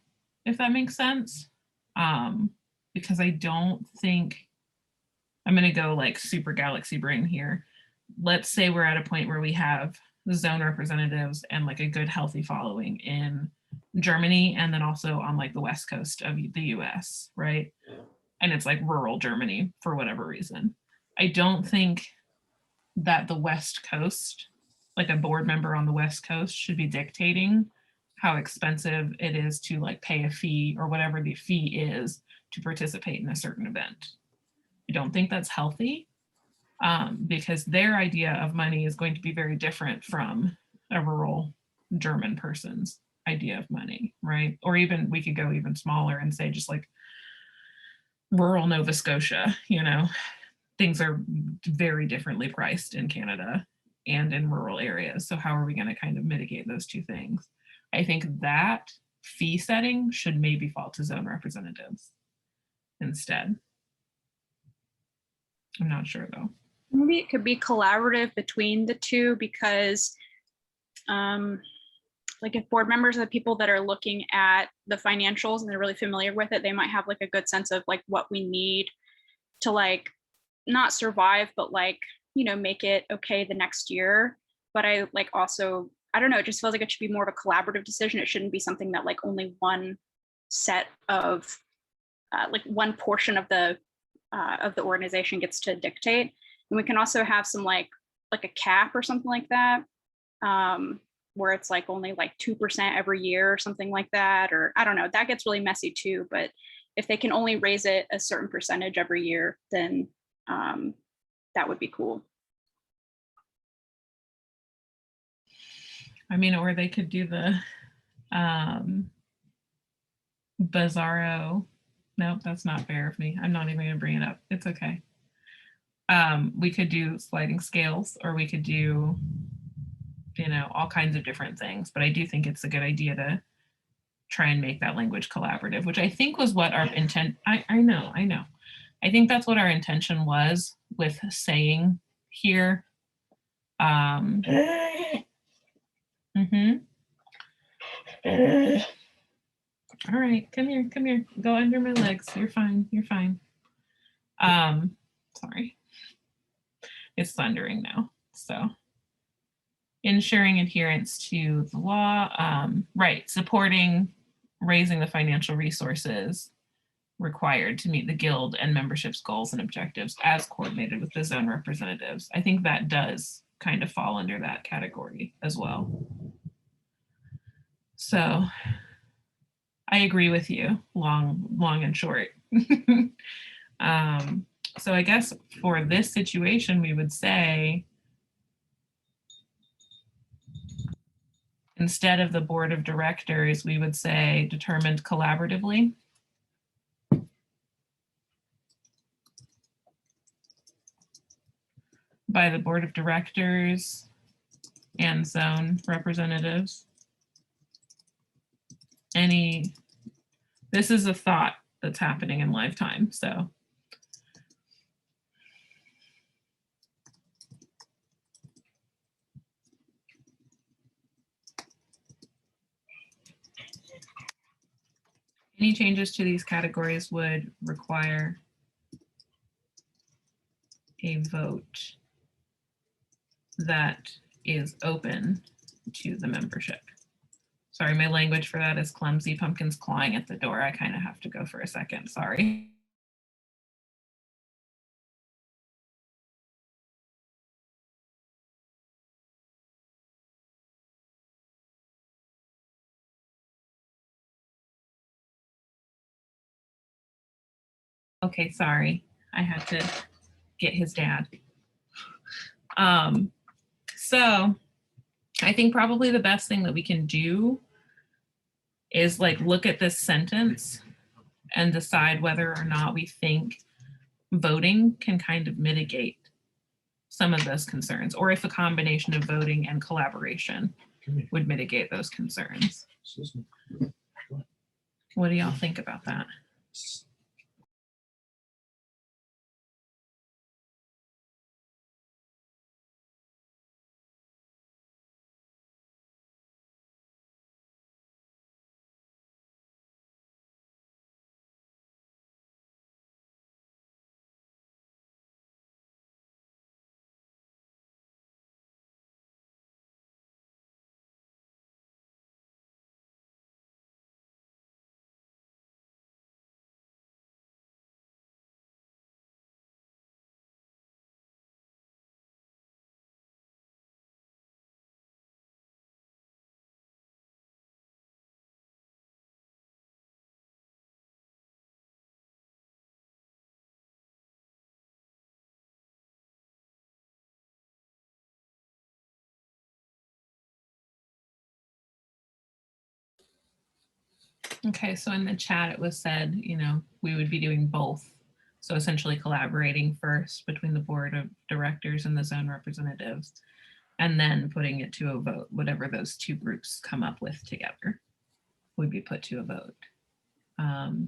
if that makes sense. Because I don't think, I'm going to go like super galaxy brain here. Let's say we're at a point where we have zone representatives and like a good healthy following in Germany, and then also on like the west coast of the US, right? And it's like rural Germany for whatever reason. I don't think that the West Coast, like a board member on the West Coast, should be dictating how expensive it is to like pay a fee or whatever the fee is to participate in a certain event. I don't think that's healthy, because their idea of money is going to be very different from a rural German person's idea of money, right? Or even we could go even smaller and say just like rural Nova Scotia, you know, things are very differently priced in Canada and in rural areas. So how are we going to kind of mitigate those two things? I think that fee setting should maybe fall to zone representatives instead. I'm not sure though. Maybe it could be collaborative between the two, because like if board members are the people that are looking at the financials and they're really familiar with it, they might have like a good sense of like what we need to like not survive, but like, you know, make it okay the next year. But I like also, I don't know, it just feels like it should be more of a collaborative decision. It shouldn't be something that like only one set of like one portion of the organization gets to dictate. And we can also have some like a cap or something like that, where it's like only like 2% every year or something like that. Or I don't know, that gets really messy too. But if they can only raise it a certain percentage every year, then that would be cool. I mean, or they could do the bizarro. Nope, that's not fair of me. I'm not even going to bring it up. It's okay. We could do sliding scales, or we could do, you know, all kinds of different things. But I do think it's a good idea to try and make that language collaborative, which I think was what our intent. I know. I think that's what our intention was with saying here. All right, come here. Go under my legs. You're fine. Sorry. It's thundering now. So ensuring adherence to the law, right, supporting raising the financial resources required to meet the guild and membership's goals and objectives as coordinated with the zone representatives. I think that does kind of fall under that category as well. So I agree with you, long and short. So I guess for this situation, we would say, instead of the board of directors, we would say determined collaboratively. By the board of directors and zone representatives. This is a thought that's happening in lifetime, so. Any changes to these categories would require a vote that is open to the membership. Sorry, my language for that is clumsy. Pumpkin's clawing at the door. I kind of have to go for a second. Sorry. Okay, sorry. I had to get his dad. So I think probably the best thing that we can do is like look at this sentence and decide whether or not we think voting can kind of mitigate some of those concerns, or if a combination of voting and collaboration would mitigate those concerns. What do y'all think about that? Okay, so in the chat, it was said, you know, we would be doing both. So essentially collaborating first between the board of directors and the zone representatives, and then putting it to a vote. Whatever those two groups come up with together would be put to a vote. I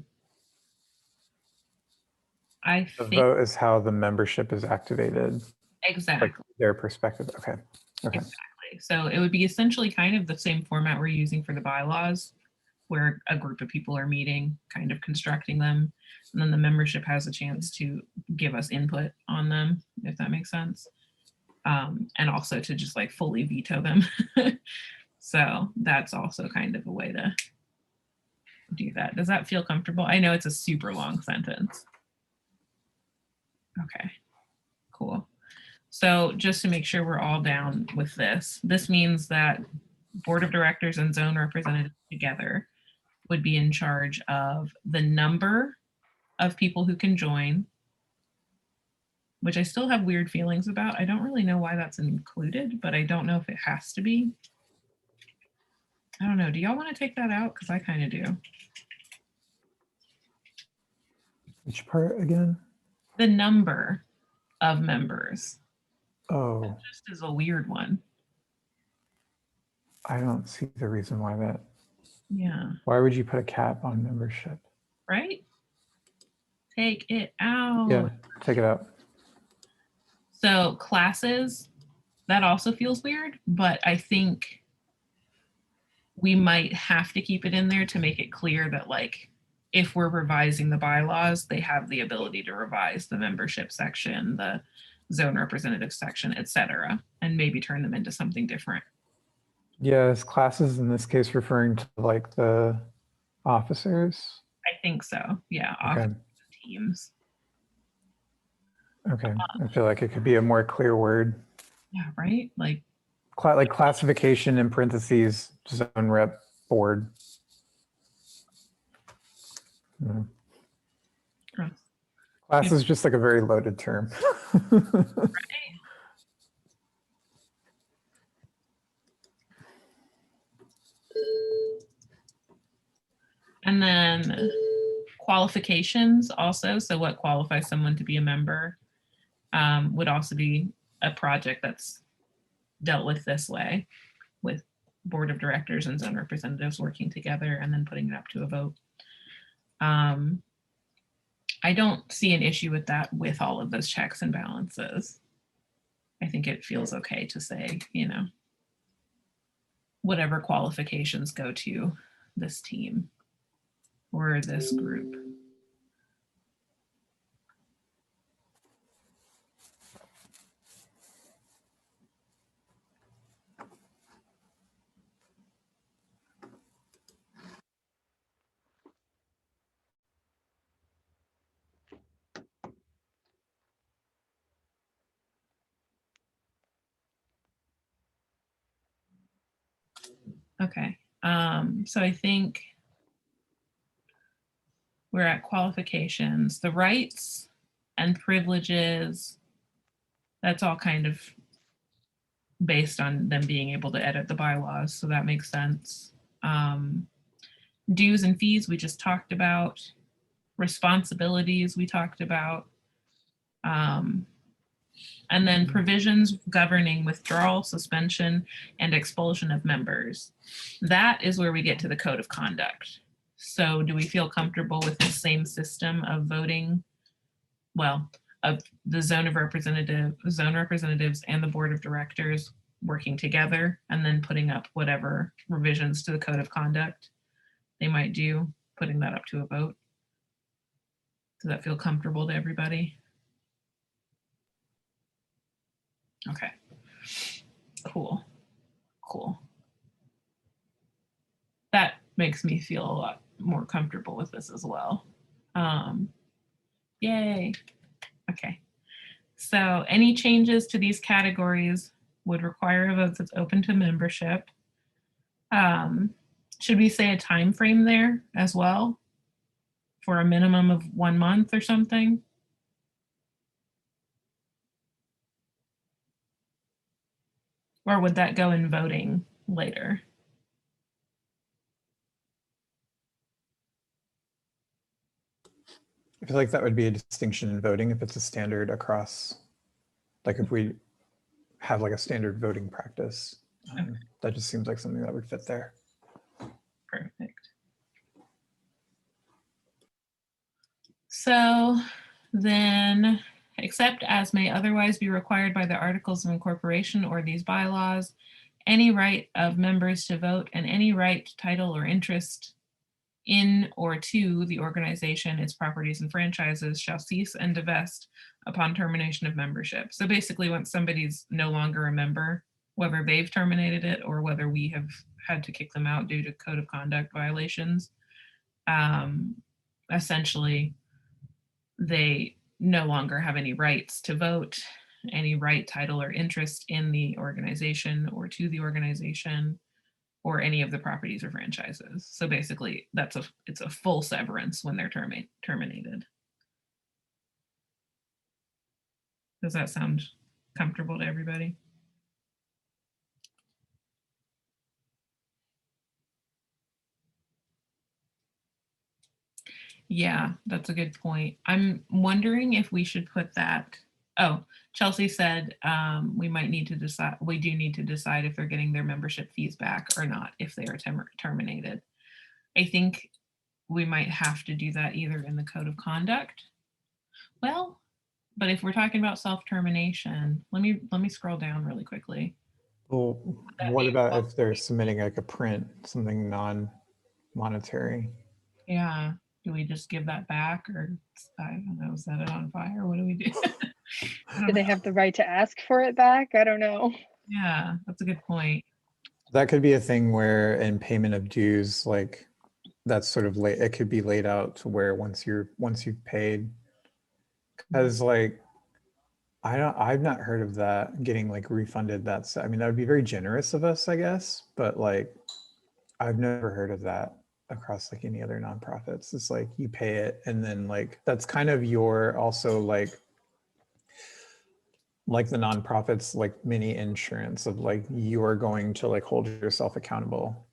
The think vote is how the membership is activated. exactly. Like their perspective. Okay. Okay. Exactly. So it would be essentially kind of the same format we're using for the bylaws, where a group of people are meeting, kind of constructing them, and then the membership has a chance to give us input on them, if that makes sense. And also to just like fully veto them. So that's also kind of a way to do that. Does that feel comfortable? I know it's a super long sentence. Okay, cool. So just to make sure we're all down with this, this means that board of directors and zone representatives together would be in charge of the number of people who can join, which I still have weird feelings about. I don't really know why that's included, but I don't know if it has to be. I don't know. Do y'all want to take that out? Because I kind of do. Which part again? The number of members. Oh, That just is a weird one. I don't see the reason why that. Yeah. Why would you put a cap on membership? Right? Take it out. Yeah, take it out. So classes, that also feels weird, but I think we might have to keep it in there to make it clear that like if we're revising the bylaws, they have the ability to revise the membership section, the zone representative section, et cetera, and maybe turn them into something different. Yes, classes in this case referring to like the officers. I think so. Yeah. Okay. Officers and teams. Okay. I feel like it could be a more clear word. Yeah. Right. Like, Like classification in parentheses, zone rep board. Mm. gross. Class is just like a very loaded term. And then qualifications also. So what qualifies someone to be a member would also be a project that's dealt with this way, with board of directors and zone representatives working together and then putting it up to a vote. I don't see an issue with that with all of those checks and balances. I think it feels okay to say, you know, whatever qualifications go to this team or this group. Okay, so I think we're at qualifications, the rights and privileges. That's all kind of based on them being able to edit the bylaws, so that makes sense. Dues and fees we just talked about. Responsibilities we talked about. And then provisions governing withdrawal, suspension, and expulsion of members. That is where we get to the code of conduct. So do we feel comfortable with the same system of voting? Well, of the zone representatives and the board of directors working together and then putting up whatever revisions to the code of conduct they might do, putting that up to a vote? Does that feel comfortable to everybody? Okay, cool. That makes me feel a lot more comfortable with this as well. Yay. Okay, so any changes to these categories would require a vote that's open to membership. Should we say a time frame there as well for a minimum of 1 month or something? Or would that go in voting later? I feel like that would be a distinction in voting if it's a standard across, like if we have like a standard voting practice. That just seems like something that would fit there. Perfect. So then, except as may otherwise be required by the Articles of Incorporation or these bylaws, any right of members to vote and any right, title, or interest in or to the organization, its properties and franchises shall cease and divest upon termination of membership. So basically, when somebody's no longer a member, whether they've terminated it or whether we have had to kick them out due to code of conduct violations, essentially, they no longer have any rights to vote, any right, title, or interest in the organization or to the organization or any of the properties or franchises. So basically, it's a full severance when they're terminated. Does that sound comfortable to everybody? Yeah, that's a good point. I'm wondering if we should put that. Oh, Chelsea said we might need to decide. We do need to decide if they're getting their membership fees back or not if they are terminated. I think we might have to do that either in the code of conduct. Well, but if we're talking about self-termination, let me scroll down really quickly. Well, what about if they're submitting like a print, something non-monetary? Yeah. Do we just give that back, or I don't know, set it on fire? What do we do? I don't Do they know. have the right to ask for it back? I don't know. Yeah, that's a good point. That could be a thing where in payment of dues, like that's sort of late, it could be laid out to where once you've paid, because like I've not heard of that getting like refunded. I mean, that would be very generous of us, I guess, but like I've never heard of that across like any other nonprofits. It's like you pay it and then like that's kind of your also like the nonprofits like mini insurance of like you are going to like hold yourself accountable.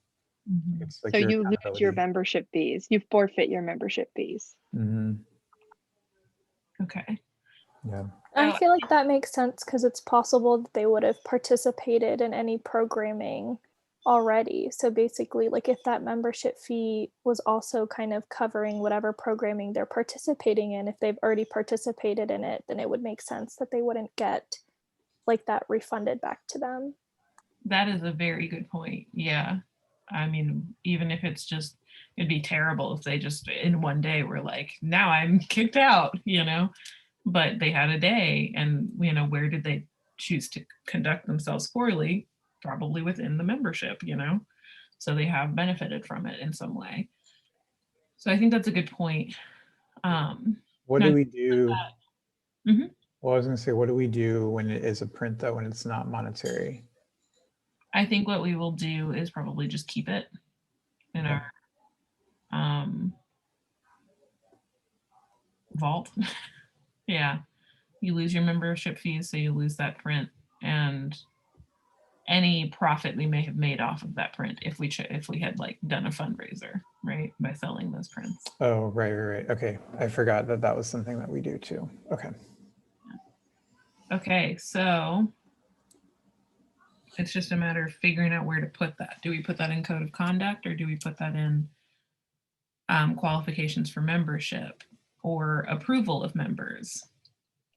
Mhm. It's like So your you lose your accountability. membership fees. You forfeit your membership fees. Mhm. Okay. Yeah. I So- feel like that makes sense because it's possible that they would have participated in any programming already. So basically, like if that membership fee was also kind of covering whatever programming they're participating in, if they've already participated in it, then it would make sense that they wouldn't get like that refunded back to them. That is a very good point. Yeah. I mean, even if it's just, it'd be terrible if they just in one day were like, now I'm kicked out, but they had a day and, where did they choose to conduct themselves poorly? Probably within the membership, so they have benefited from it in some way. So I think that's a good point. What No, do we do? Mhm. Well, I was gonna say, what do we do when it is a print though, when it's not monetary? I think what we will do is probably just keep it in Okay. our vault. Yeah, you lose your membership fees, so you lose that print and any profit we may have made off of that print if we had like done a fundraiser, right, by selling those prints. Oh, right. Okay. I forgot that that was something that we do too. Okay. Okay, so it's just a matter of figuring out where to put that. Do we put that in code of conduct or do we put that in qualifications for membership or approval of members?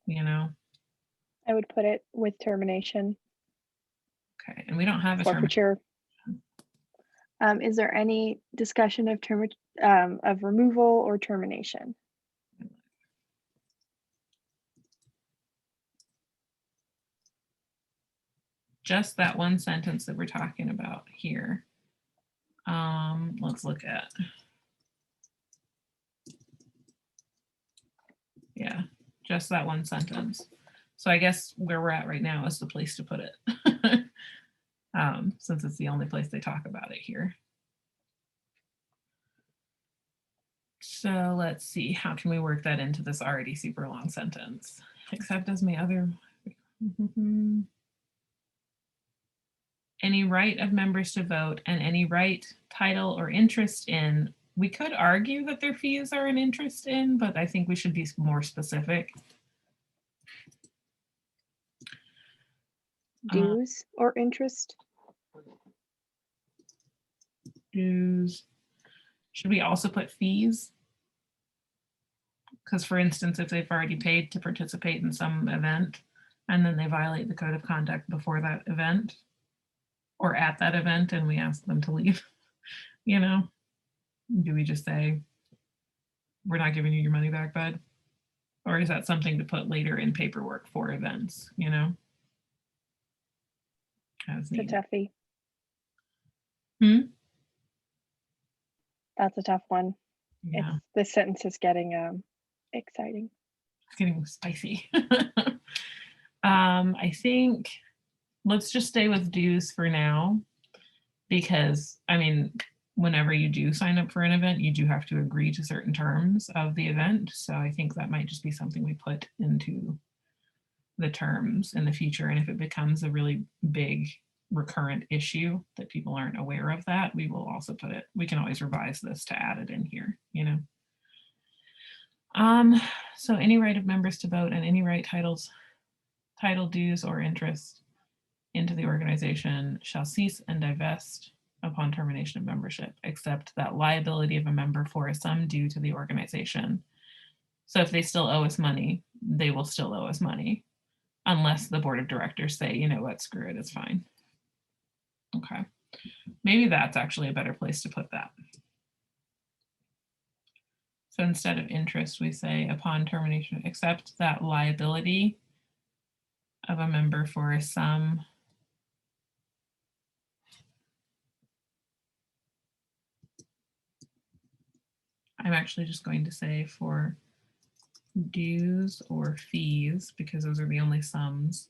I would put it with termination, Okay, and we don't have a forfeiture. Is there any discussion of of removal or termination? just that one sentence that we're talking about here. Let's look at. Yeah, just that one sentence. So I guess where we're at right now is the place to put it. Since it's the only place they talk about it here. So let's see, how can we work that into this already super long sentence? Except as my other. Any right of members to vote and any right, title, or interest in. We could argue that their fees are an interest in, but I think we should be more specific. Dues or interest? Dues. Should we also put fees? Because for instance, if they've already paid to participate in some event and then they violate the code of conduct before that event or at that event and we ask them to leave, do we just say, we're not giving you your money back, bud? Or is that something to put later in paperwork for events, As It's a needed. toughie. Hmm? That's a tough one. Yeah, This sentence is getting exciting. it's getting spicy. I think let's just stay with dues for now because I mean, whenever you do sign up for an event, you do have to agree to certain terms of the event. So I think that might just be something we put into the terms in the future. And if it becomes a really big recurrent issue that people aren't aware of that, we will also put it, we can always revise this to add it in here, So any right of members to vote and any right title, dues, or interest into the organization shall cease and divest upon termination of membership, except that liability of a member for a sum due to the organization. So if they still owe us money, they will still owe us money, unless the board of directors say, you know what, screw it, it's fine. Okay, maybe that's actually a better place to put that. So instead of interest, we say upon termination, except that liability of a member for a sum I'm actually just going to say for dues or fees, because those are the only sums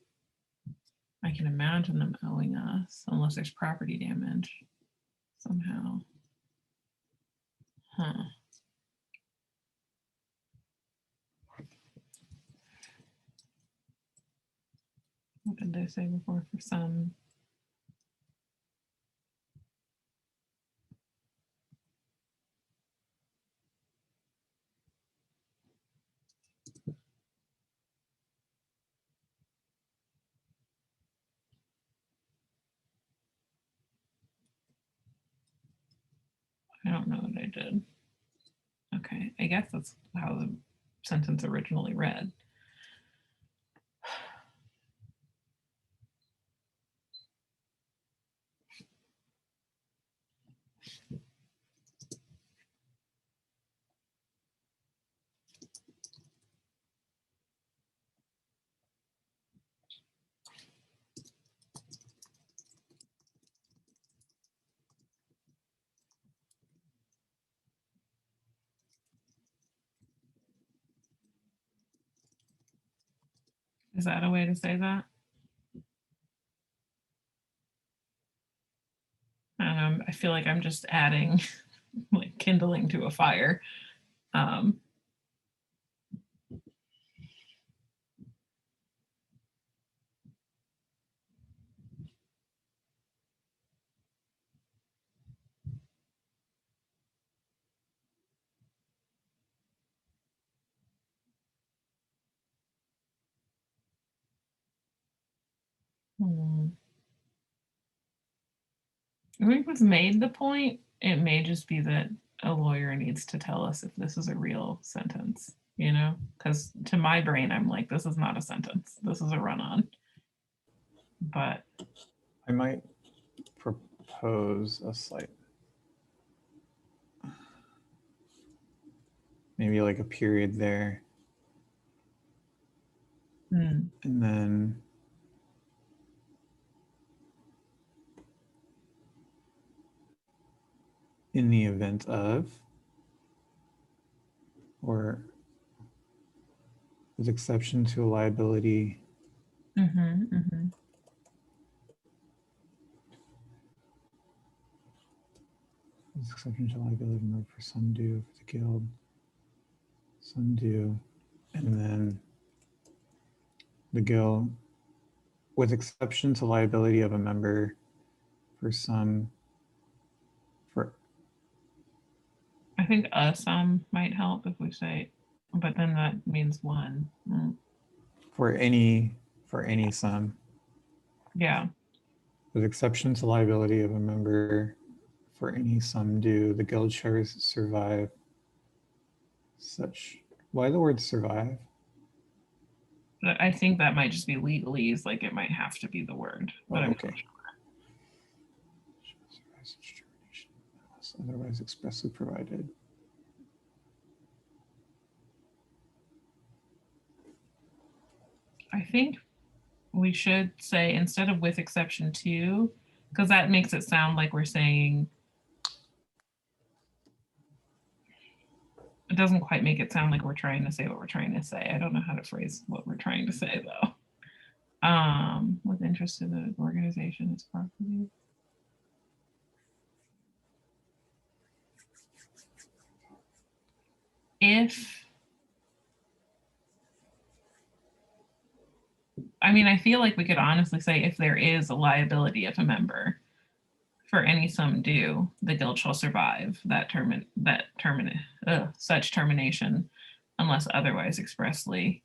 I can imagine them owing us, unless there's property damage somehow. Huh. What did they say before for some? I don't know what I did. Okay, I guess that's how the sentence originally read. Is that a way to say that? I feel like I'm just adding like kindling to a fire. Um, hmm. I think we've made the point. It may just be that a lawyer needs to tell us if this is a real sentence, you know? Because to my brain, I'm like, this is not a sentence. This is a run-on. But I might propose a slight, maybe like a period there, and then in the event of, or with exception to a liability, with exception to liability for some due for the guild, some due, and then the guild, with exception to liability of a member for some, for I think a sum might help if we say, but then that means one. for any sum, Yeah. with exception to liability of a member for any sum due, the guild shall survive such. Why the word survive? But I think that might just be legalese, like it might have to be the word. But Oh, I'm okay. Shall survive such termination unless otherwise expressly provided. I think we should say instead of with exception to, because that makes it sound like we're saying, it doesn't quite make it sound like we're trying to say what we're trying to say. I don't know how to phrase what we're trying to say though. With interest in the organization, its property. If, I mean, I feel like we could honestly say if there is a liability of a member for any sum due, the guild shall survive such termination unless otherwise expressly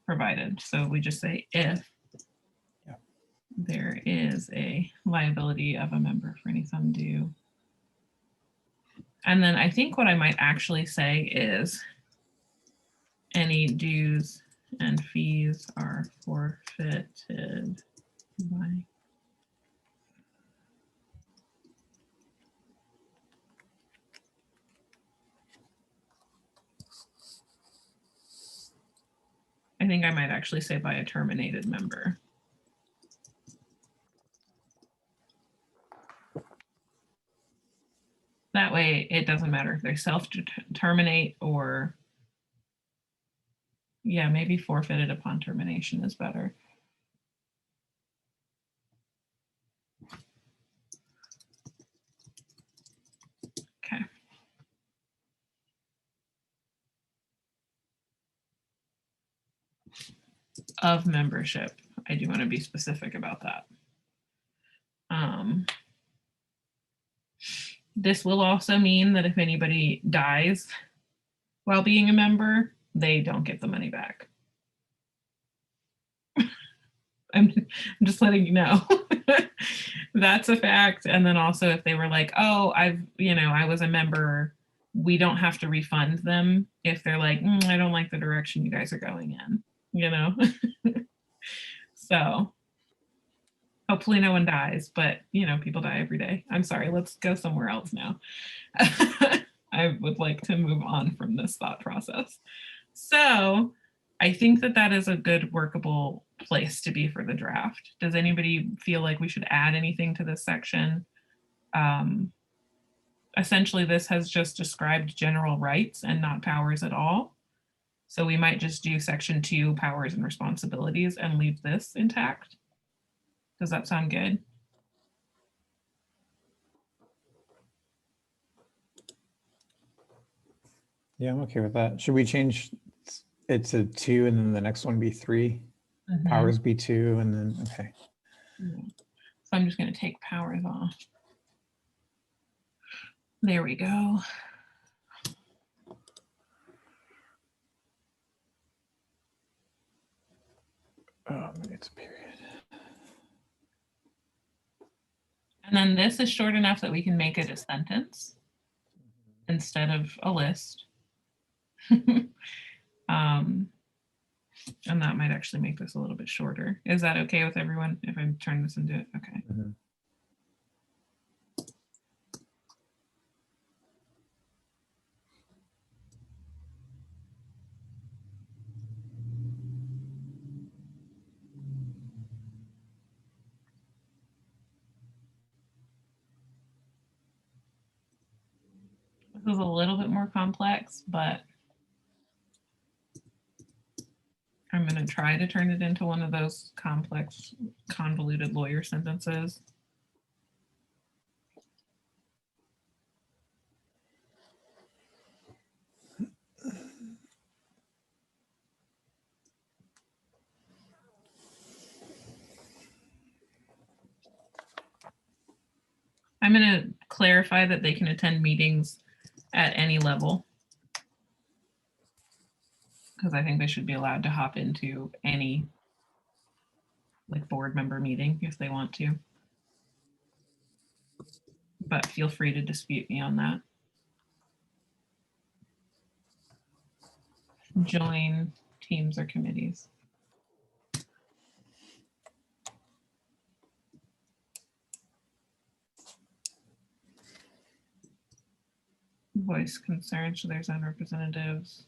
provided. So we just say if there is a liability of a member for any sum due. And then I think what I might actually say is any dues and fees are forfeited by I think I might actually say by a terminated member. That way it doesn't matter if they self-terminate or, yeah, maybe forfeited upon termination is better. Okay. Of membership. I do want to be specific about that. This will also mean that if anybody dies while being a member, they don't get the money back. I'm just letting you know. That's a fact. And then also if they were like, oh, I was a member, we don't have to refund them if they're like, I don't like the direction you guys are going in, So hopefully no one dies, but people die every day. I'm sorry, let's go somewhere else now. I would like to move on from this thought process. So I think that is a good workable place to be for the draft. Does anybody feel like we should add anything to this section? Essentially, this has just described general rights and not powers at all. So we might just do section 2, powers and responsibilities, and leave this intact. Does that sound good? Yeah, I'm okay with that. Should we change it to 2 and then the next one be 3? Powers be 2 and then, okay. So I'm just going to take powers off. There we go. It's a period. And then this is short enough that we can make it a sentence instead of a list. And that might actually make this a little bit shorter. Is that okay with everyone if I turn this into it? Okay. This is a little bit more complex, but I'm going to try to turn it into one of those complex, convoluted lawyer sentences. I'm going to clarify that they can attend meetings at any level, because I think they should be allowed to hop into any board member meeting if they want to. But feel free to dispute me on that. Join teams or committees. Voice concerns to their own representatives.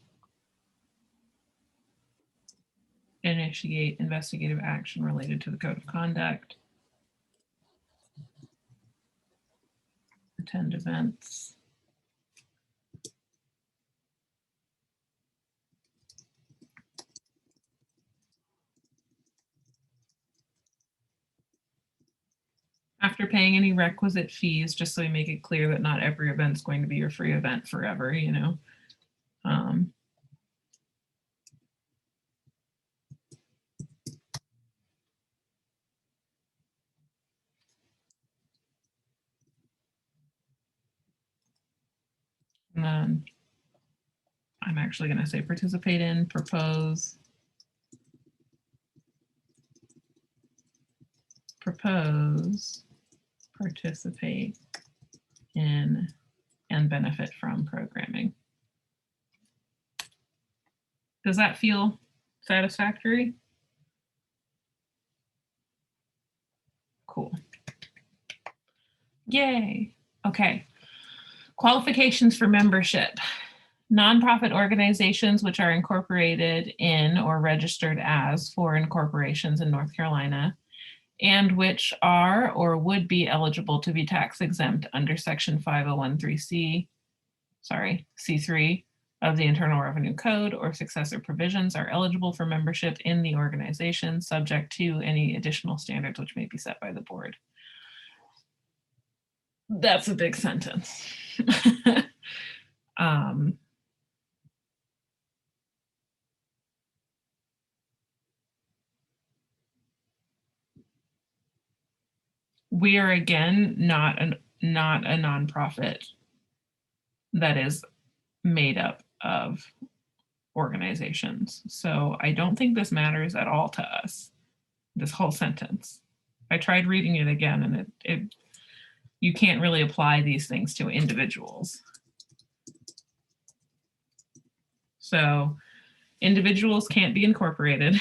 Initiate investigative action related to the code of conduct. Attend events. After paying any requisite fees, just so we make it clear that not every event's going to be your free event forever, And then I'm actually going to say participate in, propose, participate in, and benefit from programming. Does that feel satisfactory? Cool. Yay. Okay. Qualifications for membership. Nonprofit organizations which are incorporated in or registered as foreign corporations in North Carolina, and which are or would be eligible to be tax exempt under section 5013C, C3 of the Internal Revenue Code or successor provisions are eligible for membership in the organization, subject to any additional standards which may be set by the board. That's a big sentence. We are again not a nonprofit that is made up of organizations. So I don't think this matters at all to us, this whole sentence. I tried reading it again and you can't really apply these things to individuals. So individuals can't be incorporated.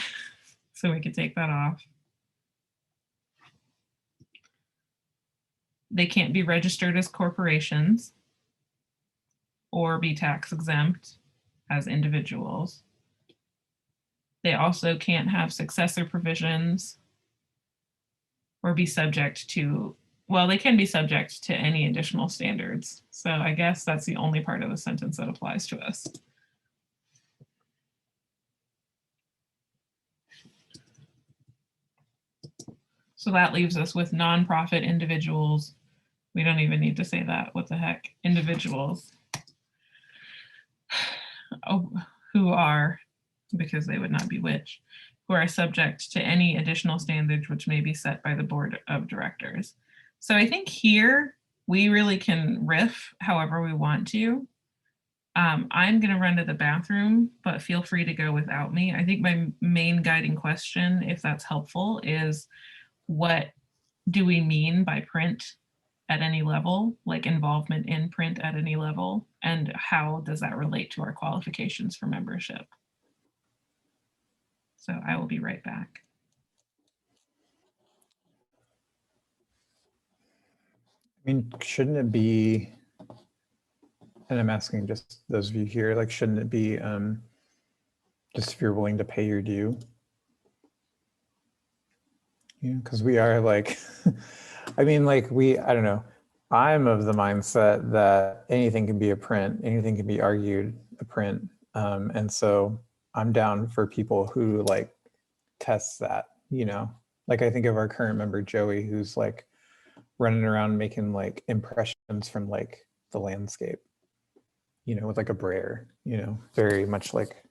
So we could take that off. They can't be registered as corporations or be tax exempt as individuals. They also can't have successor provisions or be subject to, well, they can be subject to any additional standards. So I guess that's the only part of the sentence that applies to us. So that leaves us with nonprofit individuals. We don't even need to say that. What the heck? Individuals who are, because they would not be which, who are subject to any additional standards which may be set by the board of directors. So I think here we really can riff however we want to. I'm going to run to the bathroom, but feel free to go without me. I think my main guiding question, if that's helpful, is what do we mean by print at any level, like involvement in print at any level, and how does that relate to our qualifications for membership? So I will be right back. I mean, shouldn't it be, and I'm asking just those of you here, like, shouldn't it be just if you're willing to pay your due? Yeah, because we are like, I mean, like I don't know. I'm of the mindset that anything can be a print, anything can be argued a print. And so I'm down for people who like test that, you know, like I think of our current member, Joey, who's like running around making like impressions from like the landscape, you know, with like a brayer, you know, very much like,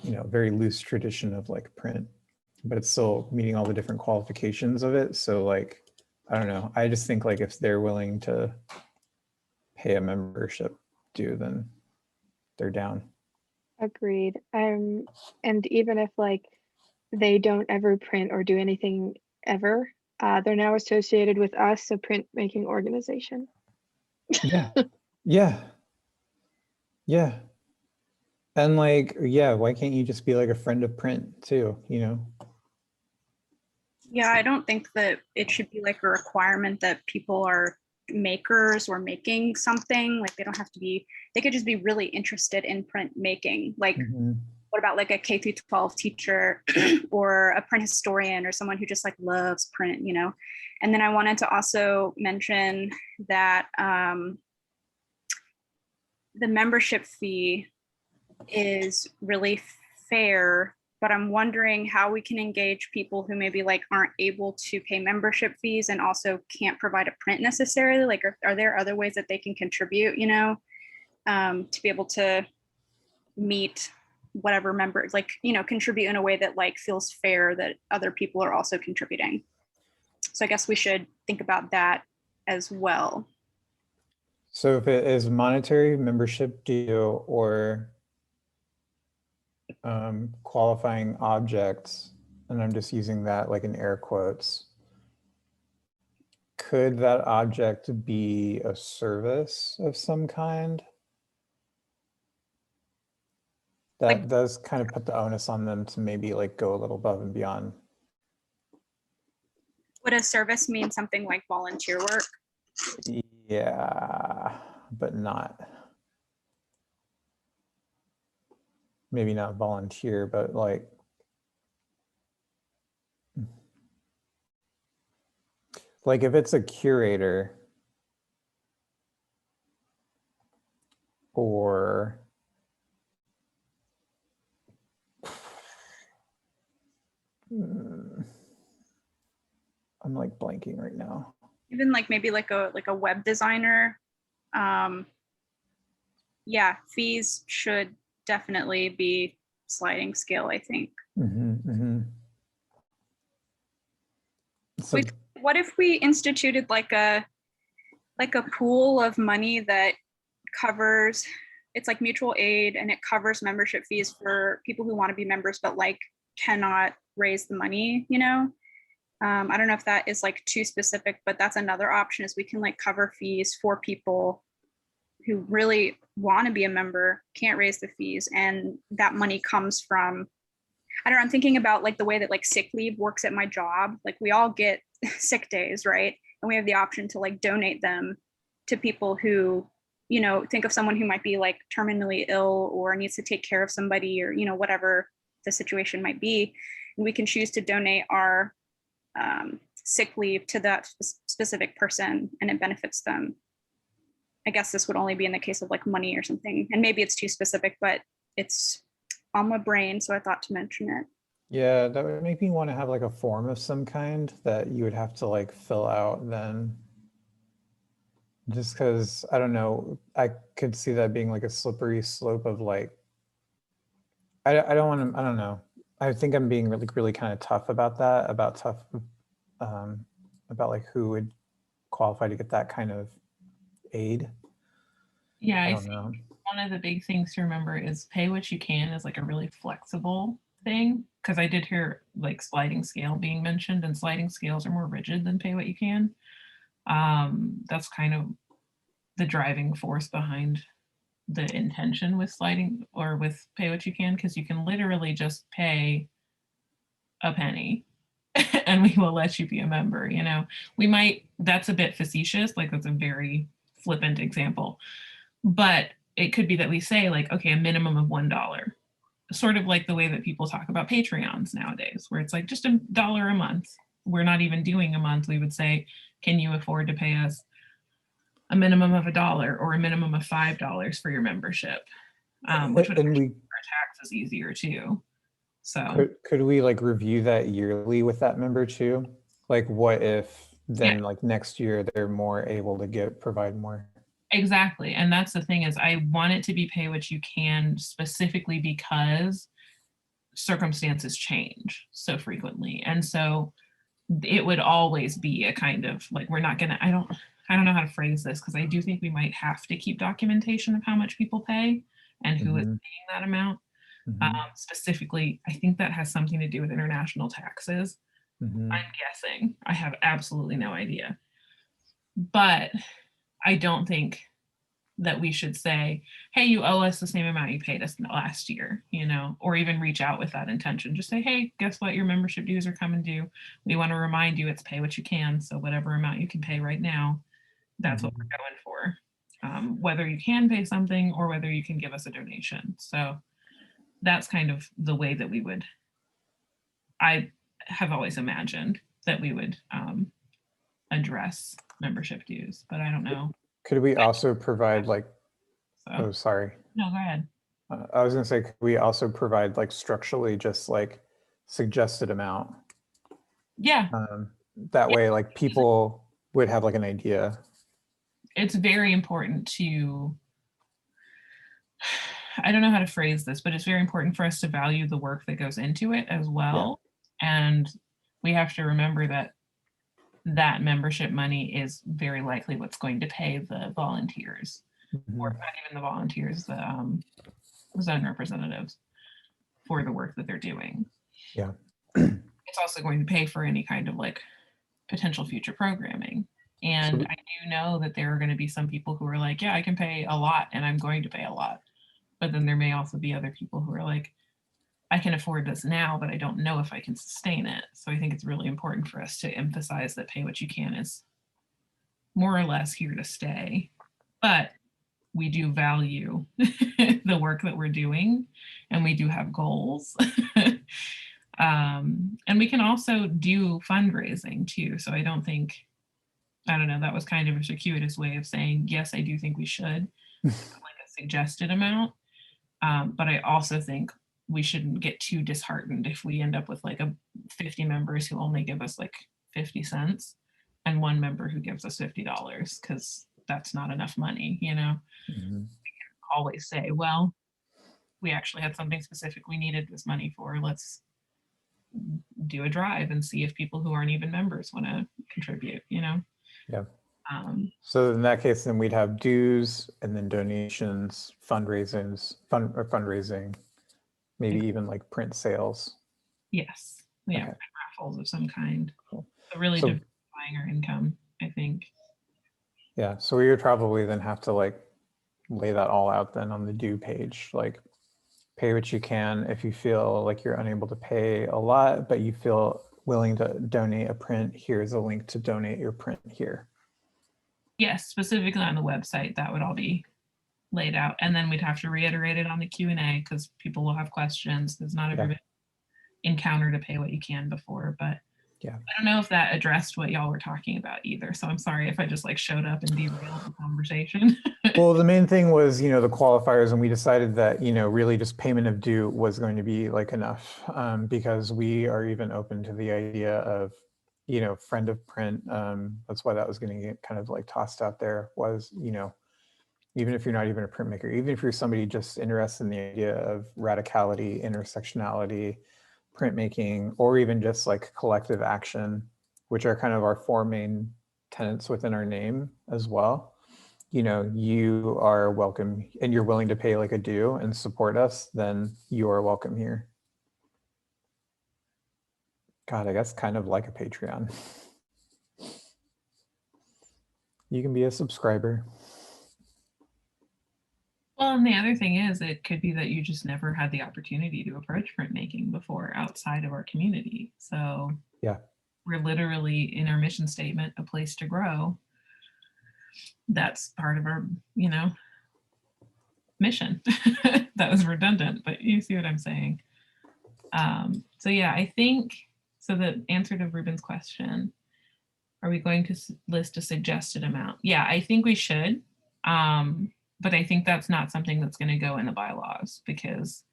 you know, very loose tradition of like print, but it's still meeting all the different qualifications of it. So like, I don't know. I just think like if they're willing to pay a membership due, then they're down. Agreed. And even if like they don't ever print or do anything ever, they're now associated with us, a printmaking organization. Yeah. Yeah. Yeah. And like, yeah, why can't you just be like a friend of print too, you know? Yeah, I don't think that it should be like a requirement that people are makers or making something. Like they don't have to be, they could just be really interested in print making. Like what about like a K through 12 teacher or a print historian or someone who just like loves print, you know? And then I wanted to also mention that the membership fee is really fair, but I'm wondering how we can engage people who maybe like aren't able to pay membership fees and also can't provide a print necessarily. Like, are there other ways that they can contribute, you know, to be able to meet whatever members, like, you know, contribute in a way that like feels fair that other people are also contributing. So I guess we should think about that as well. So if it is monetary membership due or qualifying objects, and I'm just using that like in air quotes, could that object be a service of some kind? That Like, does kind of put the onus on them to maybe like go a little above and beyond. would a service mean something like volunteer work? Yeah. but not, maybe not volunteer, but like, if it's a curator or I'm like blanking right now. Even like maybe like a web designer. Yeah, fees should definitely be sliding scale, I think. So, What if we instituted like a pool of money that covers, it's like mutual aid, and it covers membership fees for people who want to be members but like cannot raise the money, you know? I don't know if that is like too specific, but that's another option, is we can like cover fees for people who really want to be a member, can't raise the fees, and that money comes from, I don't know, I'm thinking about like the way that like sick leave works at my job. Like we all get sick days, right? And we have the option to like donate them to people who, you know, think of someone who might be like terminally ill or needs to take care of somebody, or, you know, whatever the situation might be. And we can choose to donate our sick leave to that specific person, and it benefits them. I guess this would only be in the case of like money or something. And maybe it's too specific, but it's on my brain, so I thought to mention it. yeah, that would make me want to have like a form of some kind that you would have to like fill out then. Just because, I don't know, I could see that being like a slippery slope of like, I don't want to, I don't know. I think I'm being really kind of tough about that, about like who would qualify to get that kind of aid. Yeah, I I don't think know. one of the big things to remember is pay what you can is like a really flexible thing, because I did hear like sliding scale being mentioned, and sliding scales are more rigid than pay what you can. That's kind of the driving force behind the intention with sliding or with pay what you can, because you can literally just pay a penny and we will let you be a member. You know, we might, that's a bit facetious, like that's a very flippant example, but it could be that we say like, okay, a minimum of $1, sort of like the way that people talk about Patreons nowadays, where it's like just $1 a month. We're not even doing a month. We would say, can you afford to pay us a minimum of $1 or a minimum of $5 for your membership? Which would make our taxes easier too. So could we like review that yearly with that member too? Like what if then like next year they're more able to provide more? Exactly. And that's the thing, is I want it to be pay what you can, specifically because circumstances change so frequently. And so it would always be a kind of like, we're not gonna, I don't know how to phrase this, because I do think we might have to keep documentation of how much people pay and who is paying that amount. Specifically, I think that has something to do with international taxes. I'm guessing. I have absolutely no idea. But I don't think that we should say, hey, you owe us the same amount you paid us last year, you know, or even reach out with that intention. Just say, hey, guess what? Your membership dues are coming due. We want to remind you it's pay what you can. So whatever amount you can pay right now, that's what we're going for. Whether you can pay something or whether you can give us a donation. So that's kind of the way that we would, I have always imagined that we would address membership dues, but I don't know. Could we also provide like, So, oh, sorry. no, go ahead. I was gonna say, could we also provide like structurally just like suggested amount? Yeah. That way like people would have like an idea. It's very important to, I don't know how to phrase this, but it's very important for us to value the work that goes into it as well. Yeah. And we have to remember that that membership money is very likely what's going to pay the volunteers, or not even the volunteers, the zone representatives, for the work that they're doing. Yeah. It's also going to pay for any kind of like potential future programming. And I do know that there are going to be some people who are like, yeah, I can pay a lot and I'm going to pay a lot. But then there may also be other people who are like, I can afford this now, but I don't know if I can sustain it. So I think it's really important for us to emphasize that pay what you can is more or less here to stay. But we do value the work that we're doing, and we do have goals. And we can also do fundraising too. So I don't know, that was kind of a circuitous way of saying, yes, I do think we should, like a suggested amount. But I also think we shouldn't get too disheartened if we end up with like 50 members who only give us like 50 cents and one member who gives us $50, because that's not enough money, you know? Mhm. Always say, well, we actually had something specific we needed this money for. Let's do a drive and see if people who aren't even members want to contribute, you know? Yeah. So in that case, then we'd have dues and then donations, fundraising, maybe even like print sales. Yes. Yeah. Okay. Raffles of some kind. Cool. So really So- diversifying our income, I think. Yeah. So we would probably then have to like lay that all out then on the due page, like pay what you can. If you feel like you're unable to pay a lot, but you feel willing to donate a print, here's a link to donate your print here. Yes, specifically on the website, that would all be laid out. And then we'd have to reiterate it on the Q&A because people will have questions. There's not everybody encountered to pay what you can before, but Yeah. I don't know if that addressed what y'all were talking about either. So I'm sorry if I just like showed up and derailed the conversation. Well, the main thing was, the qualifiers, and we decided that, really just payment of due was going to be like enough, because we are even open to the idea of, friend of print. That's why that was going to get kind of like tossed out there was, even if you're not even a printmaker, even if you're somebody just interested in the idea of radicality, intersectionality, printmaking, or even just like collective action, which are kind of our four main tenets within our name as well. You are welcome, and you're willing to pay like a due and support us, then you are welcome here. God, I guess kind of like a Patreon. You can be a subscriber. Well, and the other thing is, it could be that you just never had the opportunity to approach printmaking before outside of our community. So Yeah. We're literally in our mission statement, a place to grow. That's part of our, mission. That was redundant, but you see what I'm saying. So yeah, I think, so the answer to Ruben's question, are we going to list a suggested amount? Yeah, I think we should. But I think that's not something that's going to go in the bylaws because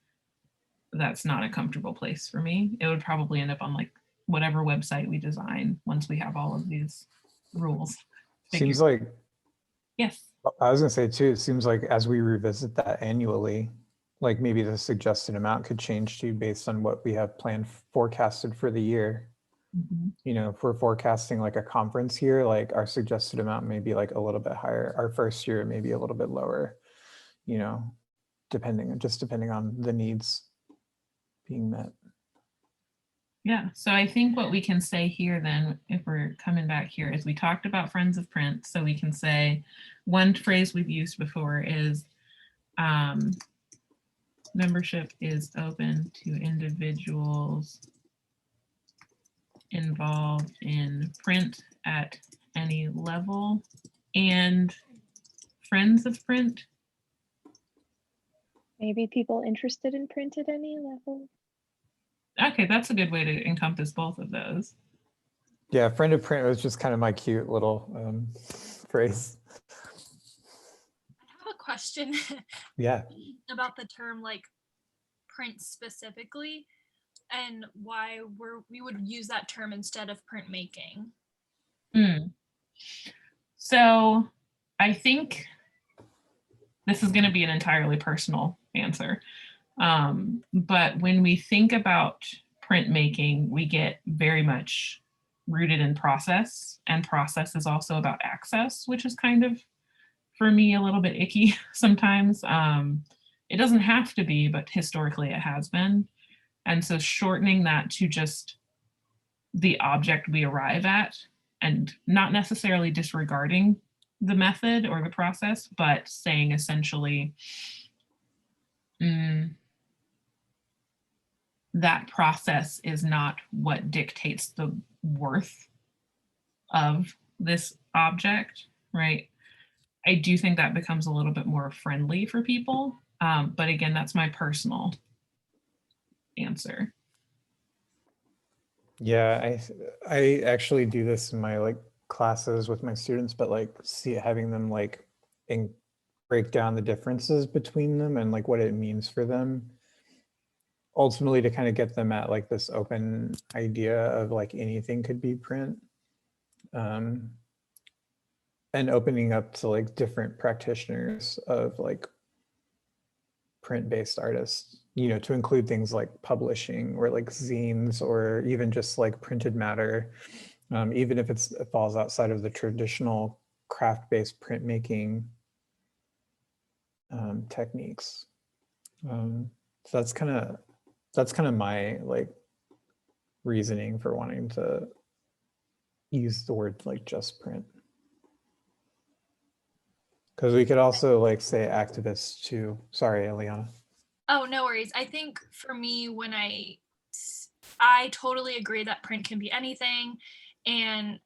that's not a comfortable place for me. It would probably end up on like whatever website we design once we have all of these rules. Seems like, yes. I was gonna say too, it seems like as we revisit that annually, like maybe the suggested amount could change too based on what we have planned forecasted for the year. Mhm. If we're forecasting like a conference here, like our suggested amount may be like a little bit higher. Our first year may be a little bit lower, depending on the needs being met. Yeah, so I think what we can say here then, if we're coming back here, is we talked about Friends of Print. So we can say one phrase we've used before is membership is open to individuals involved in print at any level, and Friends of Print. Maybe people interested in print at any level. Okay, that's a good way to encompass both of those. Yeah, friend of print was just kind of my cute little phrase. I have a question Yeah. about the term like print specifically and why we would use that term instead of printmaking. So I think this is going to be an entirely personal answer. But when we think about printmaking, we get very much rooted in process, and process is also about access, which is kind of, for me, a little bit icky sometimes. It doesn't have to be, but historically it has been. And so shortening that to just the object we arrive at, and not necessarily disregarding the method or the process, but saying essentially, that process is not what dictates the worth of this object, right? I do think that becomes a little bit more friendly for people. But again, that's my personal answer. Yeah, I actually do this in my like classes with my students, but like having them like break down the differences between them and like what it means for them. Ultimately to kind of get them at like this open idea of like anything could be print. And opening up to like different practitioners of like print-based artists, you know, to include things like publishing or like zines or even just like printed matter, even if it falls outside of the traditional craft-based printmaking techniques. So that's kind of my like reasoning for wanting to use the word like just print. Because we could also like say activists too. Sorry, Eliana. Oh, no worries. I think for me, when I totally agree that print can be anything, and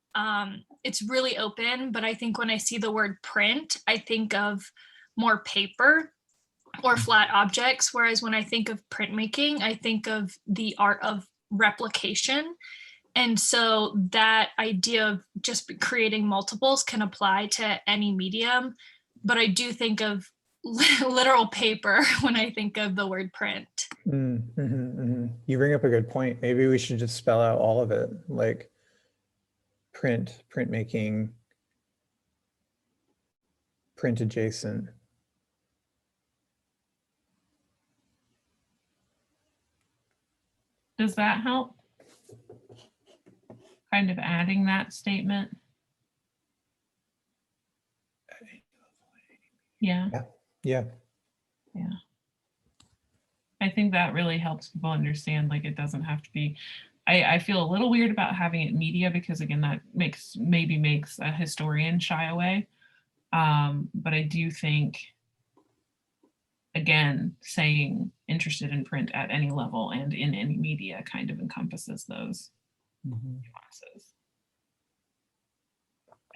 it's really open. But I think when I see the word print, I think of more paper or flat objects. Whereas when I think of printmaking, I think of the art of replication. And so that idea of just creating multiples can apply to any medium. But I do think of literal paper when I think of the word print. You bring up a good point. Maybe we should just spell out all of it, like printmaking, print adjacent. Does that help? Kind of adding that statement. Yeah. Yeah. I think that really helps people understand, like, it doesn't have to be, I feel a little weird about having it media because again, that maybe makes a historian shy away. But I do think, again, saying interested in print at any level and in any media kind of encompasses those nuances.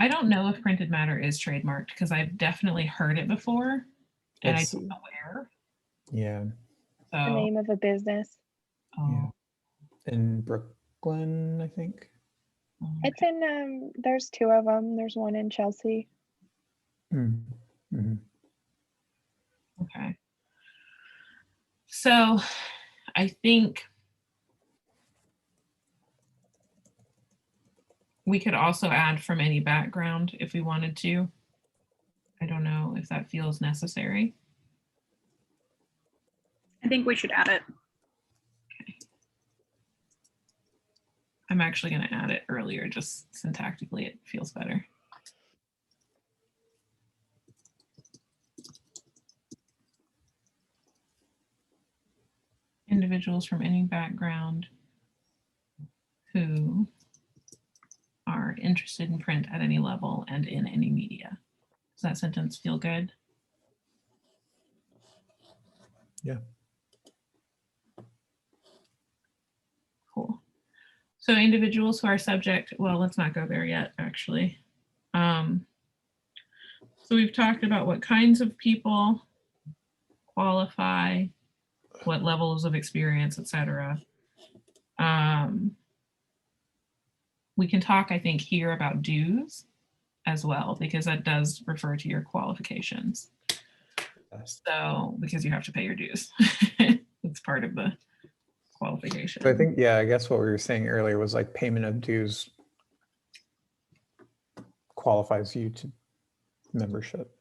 I don't know if printed matter is trademarked because I've definitely heard it before and I don't know where. Yeah. The So, name of a business. Yeah. In Brooklyn, I think. It's in, there's two of them. There's one in Chelsea. Okay. So I think we could also add from any background if we wanted to. I don't know if that feels necessary. I think we should add it. Okay. I'm actually going to add it earlier, just syntactically, it feels better. Individuals from any background who are interested in print at any level and in any media. Does that sentence feel good? Yeah. Cool. So individuals who are subject, well, let's not go there yet, actually. So we've talked about what kinds of people qualify, what levels of experience, etc. We can talk, I think, here about dues as well, because that does refer to your qualifications. So, because you have to pay your dues. It's part of the qualification. So I think, yeah, I guess what we were saying earlier was like payment of dues qualifies you to membership.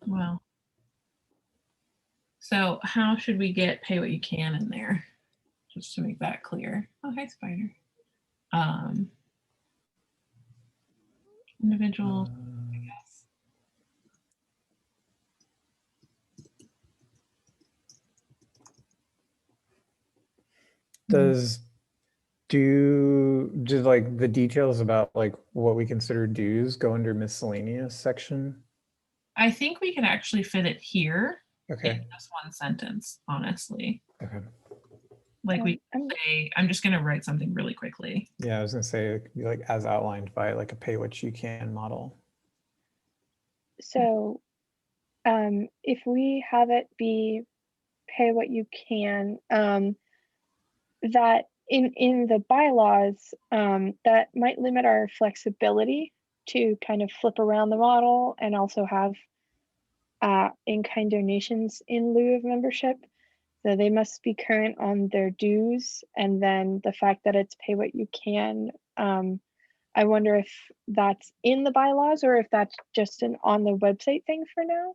Well, so how should we get pay what you can in there? Just to make that clear. Oh, hi, Spider. Individuals, I guess. Does do like the details about like what we consider dues go under miscellaneous section? I think we could actually fit it here Okay. in just one sentence, honestly. Okay. Like we I'm- say, I'm just going to write something really quickly. Yeah, I was gonna say it could be like as outlined by like a pay what you can model. So if we have it be pay what you can, that in the bylaws, that might limit our flexibility to kind of flip around the model and also have in-kind donations in lieu of membership. So they must be current on their dues, and then the fact that it's pay what you can. I wonder if that's in the bylaws or if that's just an on the website thing for now.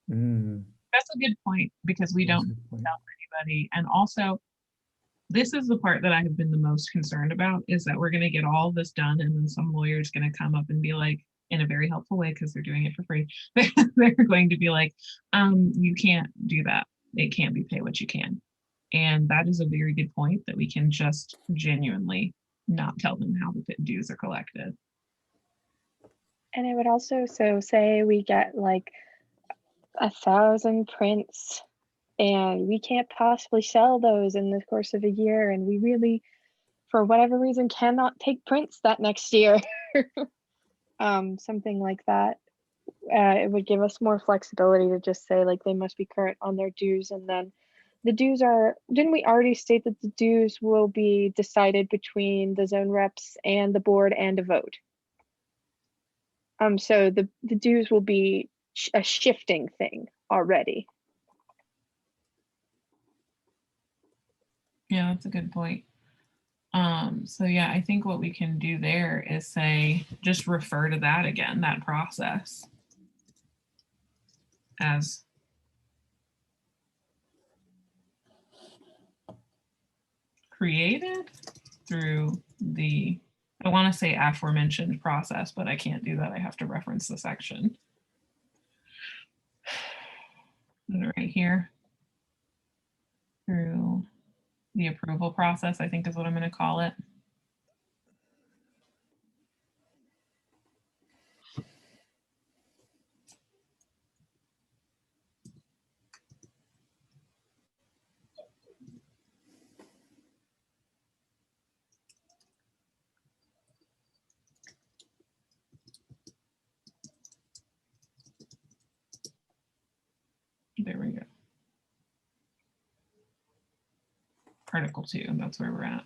Mm, That's a good point because we that's a don't good point. tell anybody. And also, this is the part that I have been the most concerned about is that we're going to get all this done and then some lawyer is going to come up and be like, in a very helpful way because they're doing it for free. They're going to be like, you can't do that. It can't be pay what you can. And that is a very good point that we can just genuinely not tell them how the dues are collected. And I would also, so say we get like 1,000 prints and we can't possibly sell those in the course of a year, and we really, for whatever reason, cannot take prints that next year. Something like that. It would give us more flexibility to just say like they must be current on their dues, and then the dues are, didn't we already state that the dues will be decided between the zone reps and the board and a vote? So the dues will be a shifting thing already. Yeah, that's a good point. So yeah, I think what we can do there is say, just refer to that again, that process as created through the, I want to say aforementioned process, but I can't do that. I have to reference the section. Right here. Through the approval process, I think is what I'm going to call it. There we go. Article 2, that's where we're at.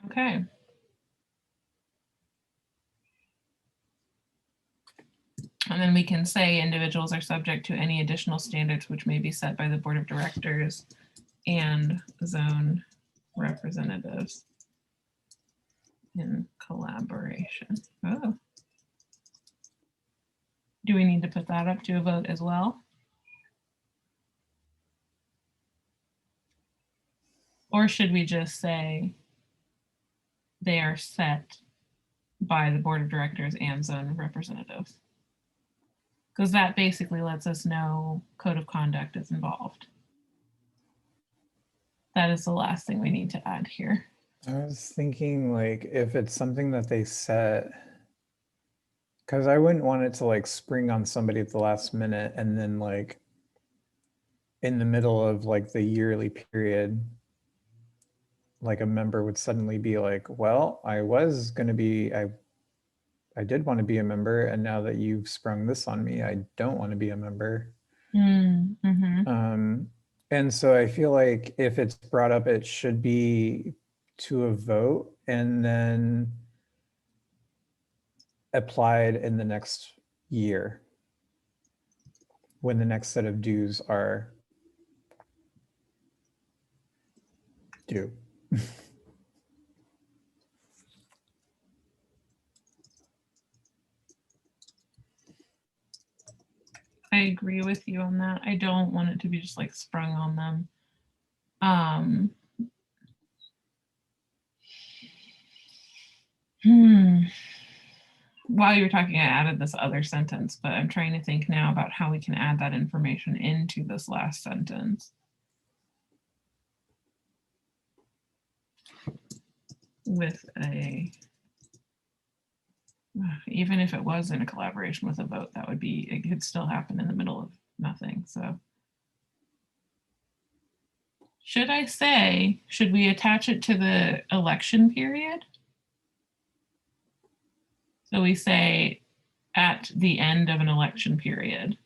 Okay. And then we can say individuals are subject to any additional standards which may be set by the board of directors and zone representatives in collaboration. Oh. Do we need to put that up to a vote as well? Or should we just say they are set by the board of directors and zone representatives? Because that basically lets us know code of conduct is involved. That is the last thing we need to add here. I was thinking like if it's something that they set, because I wouldn't want it to like spring on somebody at the last minute and then like in the middle of like the yearly period, like a member would suddenly be like, well, I was going to be, I did want to be a member, and now that you've sprung this on me, I don't want to be a member. Mm-hmm. And so I feel like if it's brought up, it should be to a vote and then applied in the next year when the next set of dues are due. I agree with you on that. I don't want it to be just like sprung on them. While you were talking, I added this other sentence, but I'm trying to think now about how we can add that information into this last sentence. With a Even if it was in a collaboration with a vote, that would be, it could still happen in the middle of nothing, so. Should I say, should we attach it to the election period? So we say at the end of an election period,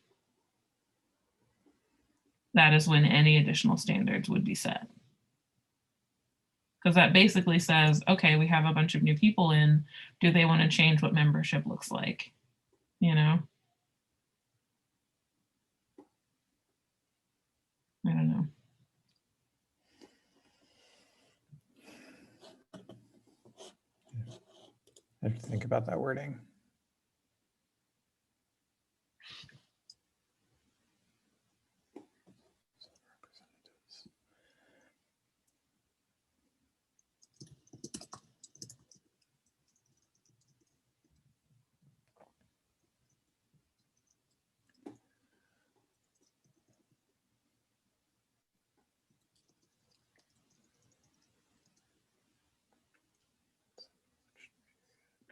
that is when any additional standards would be set. Because that basically says, okay, we have a bunch of new people in, do they want to change what membership looks like? You know? I don't know. I have to think about that wording.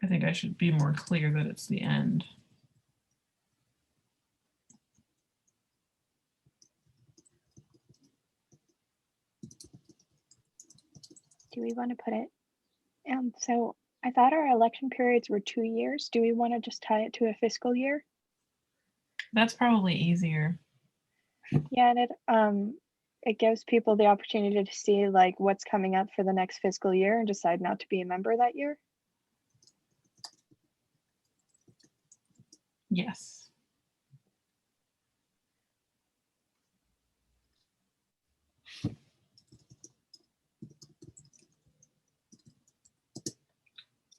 I think I should be more clear that it's the end. Do we want to put it? So I thought our election periods were 2 years. Do we want to just tie it to a fiscal year? That's probably easier. Yeah, and it gives people the opportunity to see like what's coming up for the next fiscal year and decide not to be a member that year. Yes. So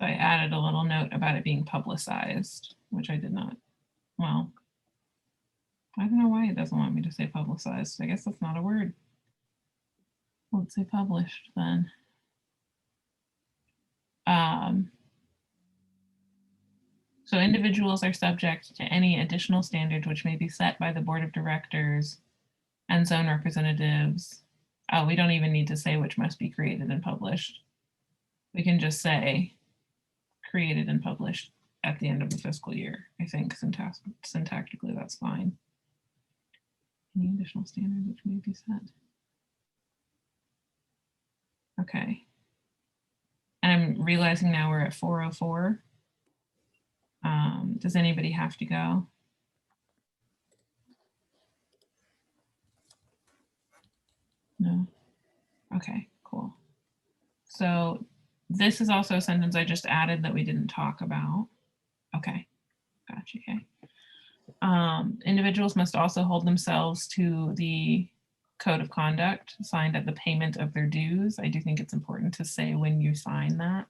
I added a little note about it being publicized, which I did not. Well, I don't know why it doesn't want me to say publicized. I guess that's not a word. Let's say published then. So individuals are subject to any additional standards which may be set by the board of directors and zone representatives. Oh, we don't even need to say which must be created and published. We can just say created and published at the end of the fiscal year. I think syntactically that's fine. Any additional standards which may be set. Okay. And I'm realizing now we're at 4:04. Does anybody have to go? No? Okay, cool. So this is also a sentence I just added that we didn't talk about. Okay, gotcha. Okay. Individuals must also hold themselves to the code of conduct signed at the payment of their dues. I do think it's important to say when you sign that.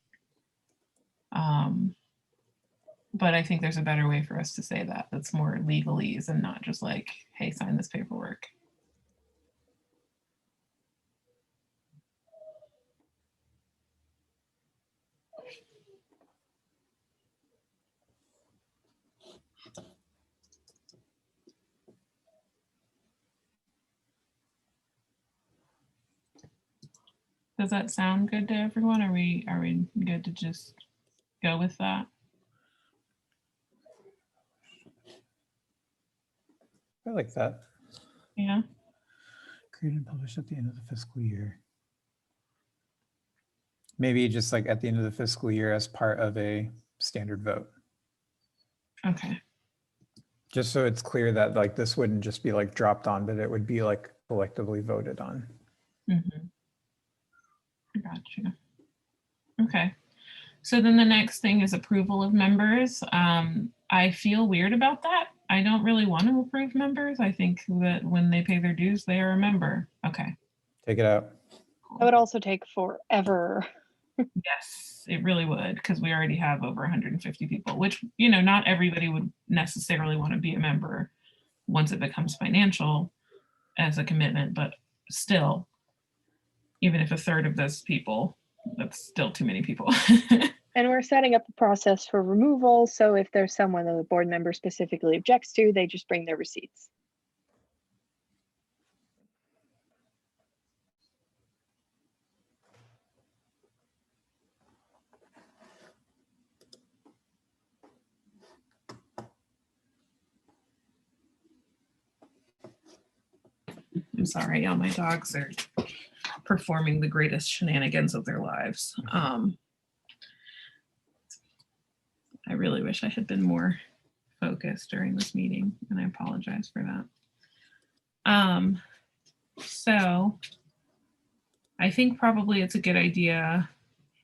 But I think there's a better way for us to say that that's more legalese and not just like, hey, sign this paperwork. Does that sound good to everyone? Are we good to just go with that? I like that. Yeah. Created and published at the end of the fiscal year. Maybe just like at the end of the fiscal year as part of a standard vote. Okay. Just so it's clear that like this wouldn't just be like dropped on, but it would be like collectively voted on. Mm-hmm. Gotcha. Okay. So then the next thing is approval of members. I feel weird about that. I don't really want to approve members. I think that when they pay their dues, they are a member. Okay. Take it out. That would also take forever. Yes, it really would, because we already have over 150 people, which, you know, not everybody would necessarily want to be a member once it becomes financial as a commitment, but still, even if a third of those people, that's still too many people. And we're setting up a process for removal. So if there's someone that the board member specifically objects to, they just bring their receipts. I'm sorry, all my dogs are performing the greatest shenanigans of their lives. I really wish I had been more focused during this meeting, and I apologize for that. So I think probably it's a good idea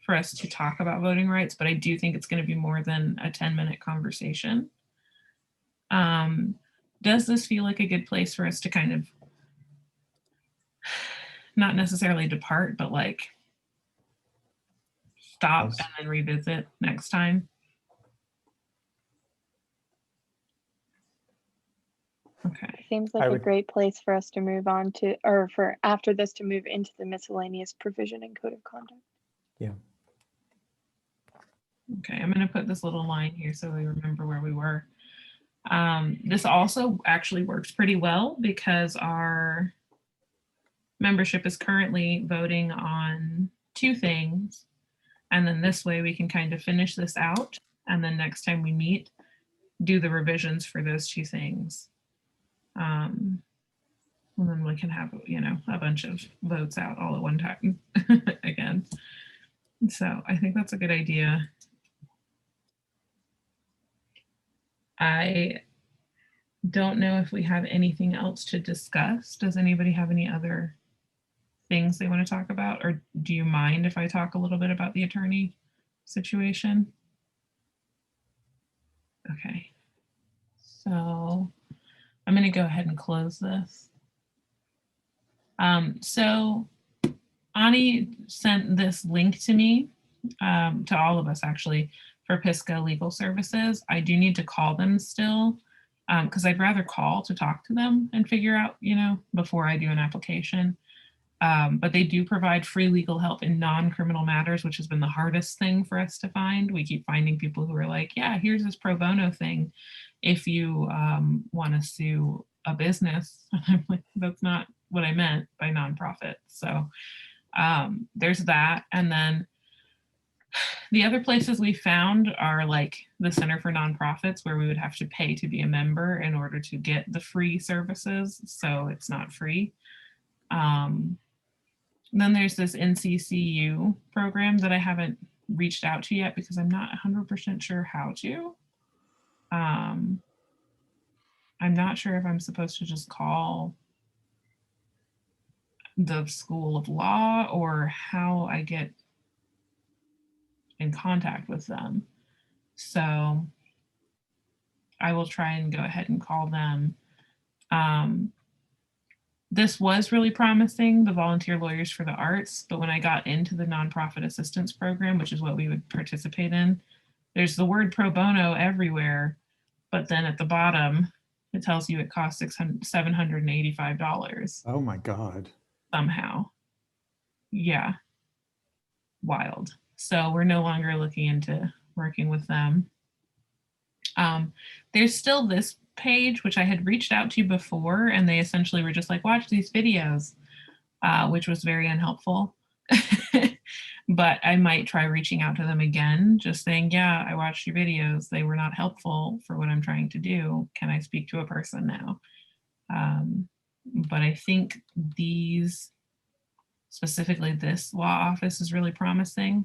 for us to talk about voting rights, but I do think it's going to be more than a 10-minute conversation. Does this feel like a good place for us to kind of not necessarily depart, but like stop Yes. and then revisit next time? Okay. Seems like I a would- great place for us to move on to, or for after this to move into the miscellaneous provision and code of conduct. Yeah. Okay, I'm going to put this little line here so we remember where we were. This also actually works pretty well because our membership is currently voting on 2 things. And then this way we can kind of finish this out. And then next time we meet, do the revisions for those 2 things. And then we can have, you know, a bunch of votes out all at one time again. So I think that's a good idea. I don't know if we have anything else to discuss. Does anybody have any other things they want to talk about? Or do you mind if I talk a little bit about the attorney situation? Okay. So I'm going to go ahead and close this. So Ani sent this link to me, to all of us actually, for Pisco Legal Services. I do need to call them still, because I'd rather call to talk to them and figure out, you know, before I do an application. But they do provide free legal help in non-criminal matters, which has been the hardest thing for us to find. We keep finding people who are like, yeah, here's this pro bono thing if you want to sue a business. I'm like, that's not what I meant by nonprofit. So there's that. And then the other places we found are like the Center for Nonprofits, where we would have to pay to be a member in order to get the free services. So it's not free. Then there's this NCCU program that I haven't reached out to yet because I'm not 100% sure how to. I'm not sure if I'm supposed to just call the School of Law or how I get in contact with them. So I will try and go ahead and call them. This was really promising, the Volunteer Lawyers for the Arts, but when I got into the nonprofit assistance program, which is what we would participate in, there's the word pro bono everywhere, but then at the bottom, it tells you it costs $785 Oh my God. somehow. Yeah, wild. So we're no longer looking into working with them. There's still this page, which I had reached out to before, and they essentially were just like, watch these videos, which was very unhelpful. But I might try reaching out to them again, just saying, yeah, I watched your videos. They were not helpful for what I'm trying to do. Can I speak to a person now? But I think these, specifically this law office, is really promising.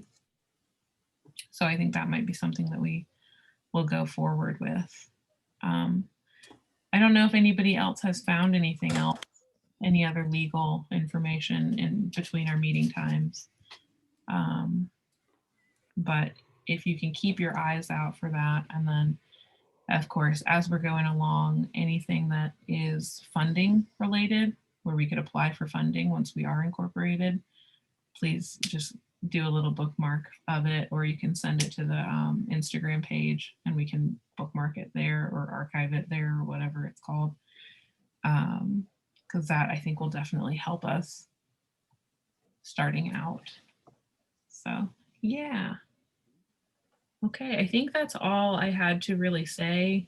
So I think that might be something that we will go forward with. I don't know if anybody else has found anything else, any other legal information in between our meeting times. But if you can keep your eyes out for that, and then of course, as we're going along, anything that is funding related, where we could apply for funding once we are incorporated, please just do a little bookmark of it, or you can send it to the Instagram page and we can bookmark it there or archive it there or whatever it's called. Because that I think will definitely help us starting out. So yeah. Okay, I think that's all I had to really say.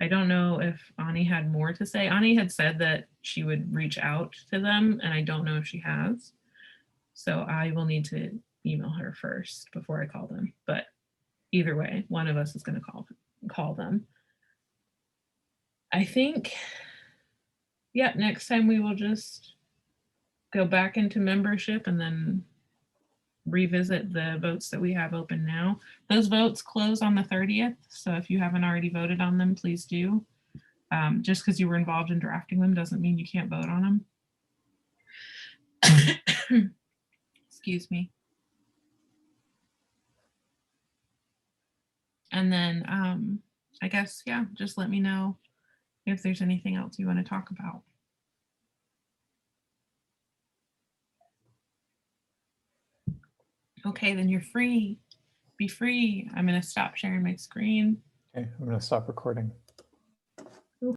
I don't know if Ani had more to say. Ani had said that she would reach out to them, and I don't know if she has. So I will need to email her first before I call them. But either way, one of us is going to call them. I think Yeah, next time we will just go back into membership and then revisit the votes that we have open now. Those votes close on the 30th. So if you haven't already voted on them, please do. Just because you were involved in drafting them doesn't mean you can't vote on them. Excuse me. And then I guess, yeah, just let me know if there's anything else you want to talk about. Okay, then you're free. Be free. I'm going to stop sharing my screen. Okay, I'm going to stop recording.